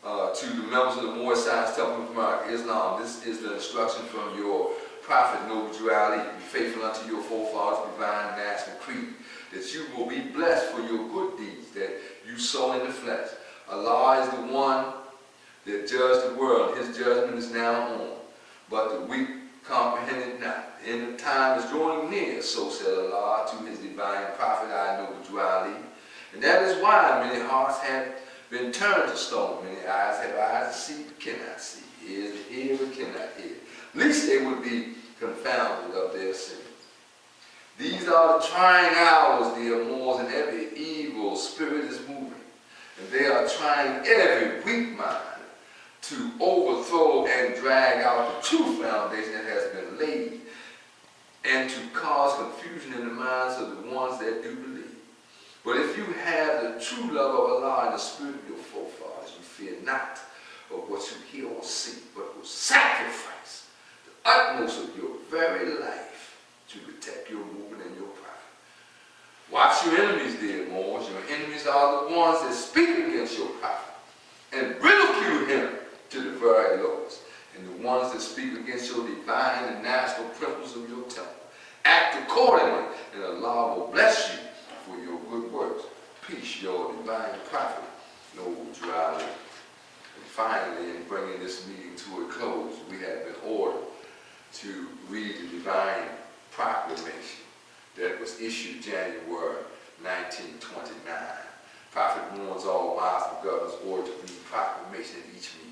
To the members of the Moorish Science Temple of America, Islam, this is the instruction from your prophet, Noble Ali. Be faithful unto your forefathers' divine national creed, that you will be blessed for your good deeds that you sow in the flesh. Allah is the one that judged the world. His judgment is now on, but the weak comprehend it not. The end of time is drawing near, so said Allah to his divine prophet, I Noble Ali. And that is why many hearts have been turned to stone. Many eyes have eyes to see but cannot see, ears to hear but cannot hear. Least they would be confounded of their sins. These are the trying hours, dear Moors, and every evil spirit is moving. And they are trying every weak mind to overthrow and drag out the true foundation that has been laid, and to cause confusion in the minds of the ones that do believe. But if you have the true love of Allah and the spirit of your forefathers, you fear not of what you hear or see, but will sacrifice the utmost of your very life to protect your movement and your prophet. Watch your enemies, dear Moors. Your enemies are the ones that speak against your prophet and ridicule him to the very lowest, and the ones that speak against your divine and national principles of your temple. Act accordingly, and Allah will bless you for your good works. Peace, your divine prophet, Noble Ali. And finally, in bringing this meeting to a close, we have been ordered to read the divine proclamation that was issued January 1929. Prophet warns all Muslim governors ordered to read proclamation at each meeting.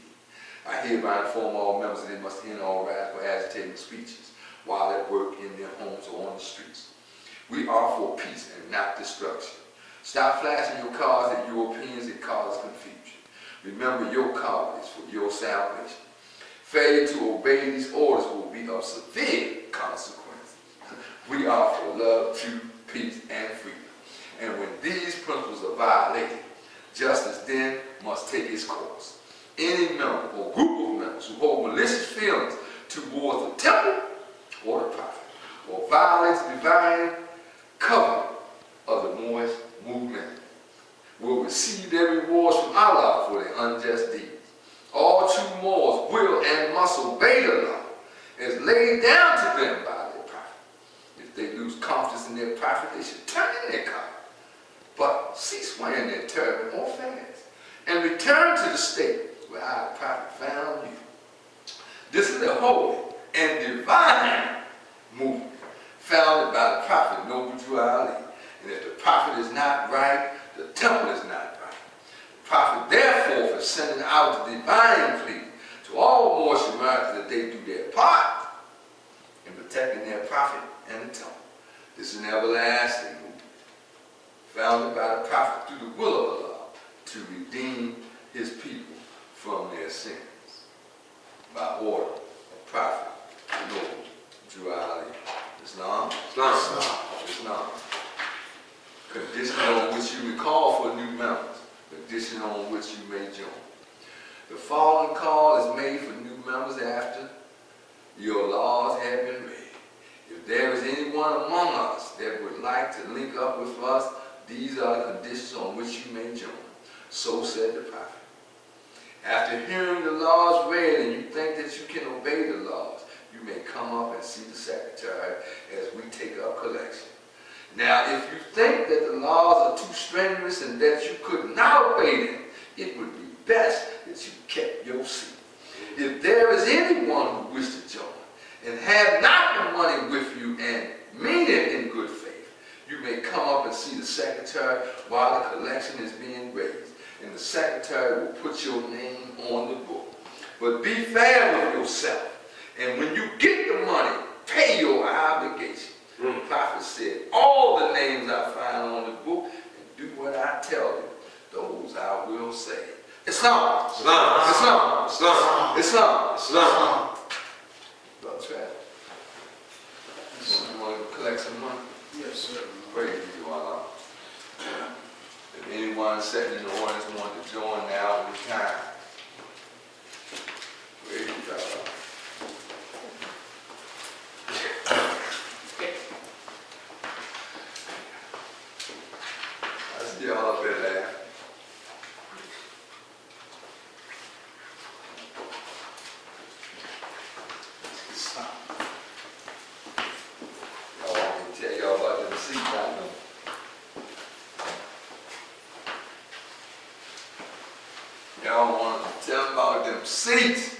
I hereby inform all members that they must end all radical agitating speeches while at work, in their homes, or on the streets. We are for peace and not destruction. Stop flashing your cards at Europeans that cause confusion. Remember, your card is for your salvation. Failure to obey these orders will be of severe consequences. We are for love, truth, peace, and freedom. And when these principles are violated, justice then must take its course. Any member or group of members who hold malicious feelings towards the temple or the prophet, or violates the divine covenant of the Moorish movement, will receive their rewards from Allah for their unjust deeds. All true Moors will and must obey the law as laid down to them by their prophet. If they lose confidence in their prophet, they should turn in their collar, but cease wearing their turban or fans, and return to the state where our prophet found you. This is a holy and divine movement founded by the prophet Noble Ali. And if the prophet is not right, the temple is not right. The prophet therefore is sending out the divine plea to all Moorish Americans that they do their part in protecting their prophet and the temple. This is an everlasting movement founded by the prophet through the will of Allah to redeem his people from their sins by order of prophet Noble Ali. Islam. Condition on which you recall for new members. Condition on which you may join. The following call is made for new members after your laws have been read. If there is anyone among us that would like to link up with us, these are the conditions on which you may join. So said the prophet. After hearing the laws read and you think that you can obey the laws, you may come up and see the secretary as we take up collection. Now, if you think that the laws are too strenuous and that you could not obey them, it would be best that you kept your seat. If there is anyone who wishes to join and have not the money with you and mean it in good faith, you may come up and see the secretary while the collection is being raised, and the secretary will put your name on the book. But be fair with yourself, and when you get the money, pay your obligation. The prophet said, all the names I find on the book, and do what I tell you, those I will save. Islam. Islam. Islam. Islam. Islam. Islam. Brother Travis, you want to collect some money? Yes, sir. Praise you, Allah. If anyone sitting in the audience want to join now, it's time. Praise you, Allah. I see y'all up there laughing. Y'all want me to tell y'all about them seats I know? Y'all want to tell them about them seats?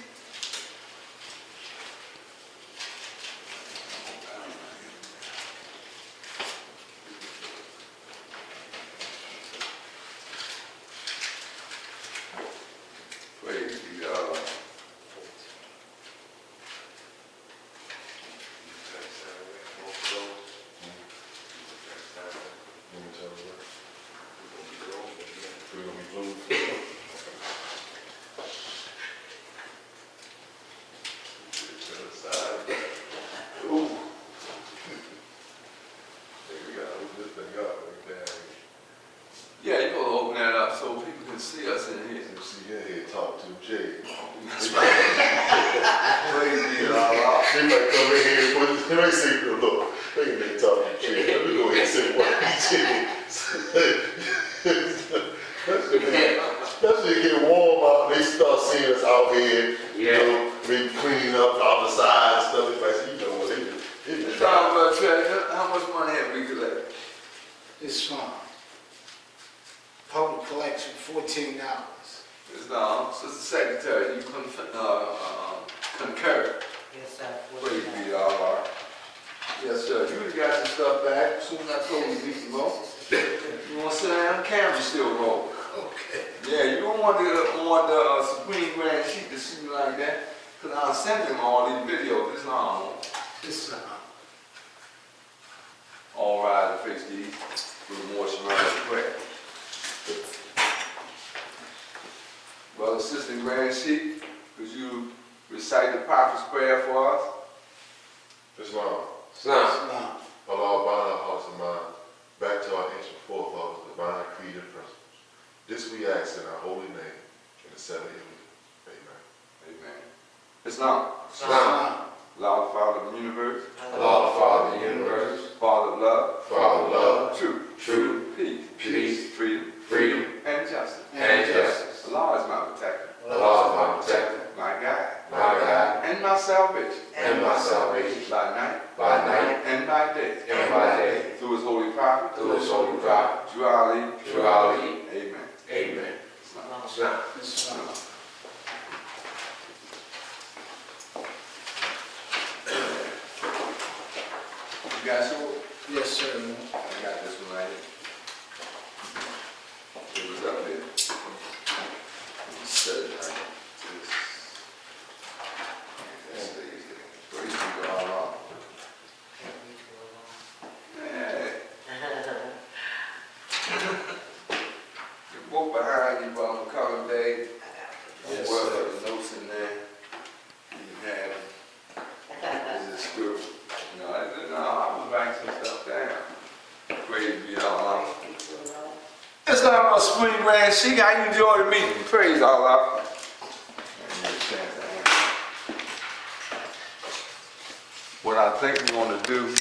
Praise be God. Let me tell you what. We're gonna be blue. Ooh. There we go. Open this thing up. Right down Yeah, you gonna open that up so people can see us in here. here. You see your head talk to Jay. That's right. Praise be Allah. They might come in here and put, they might say, look, they in there talking to Jay. Let me go ahead and say what Especially it get warm out, they start seeing us out here, you know, maybe cleaning up the other side and stuff. They might say, you know what, they just Talking about Trey, how much money have we collected? Islam. Public collection, $14. Islam, Sister Secretary, you concur. Yes, sir. Praise be Allah. Yes, sir. You got your stuff back. As soon as I told you to go. You want to sit down? Camera still roll. Okay. Yeah, you don't want the Supreme Grand Chief to see you like that. Because I'll send him all these videos. Islam. Islam. All rise and face these with more surrounding prayer. Brother, Sister Grand Chief, could you recite the prophet's prayer for us? Islam. Islam. Islam. Allah bind our hearts and minds back to our ancient forefathers' divine creed and principles. This we ask in our holy name, in the 7th Amen. Amen. Islam. Islam. Allah, the Father of the universe. Allah, the Father of the universe. Father of love. Father of love, Truth. Truth. Peace. Peace. Freedom. Freedom. And justice. And justice. Allah is my protector. Allah is my protector. My guide. My God. And my salvation. And my salvation. By night. By night. And by day. And by day. Through his holy prophet. Through his holy prophet. Through Ali. Through Ali. Amen. Amen. Islam. Islam. Islam. You got yours? Yes, sir. I got this one right here. It was up there. Set it right. That stays there. Praise be to Allah. Yeah. The book behind you, Brother McCullough Day. Yes, Well, sir. the notes in there. You have this is true. No, I was writing some stuff down. Praise be to Allah. It's not about Spring Grand Chic. How you enjoy the meeting? Praise Allah. What I think we're going to do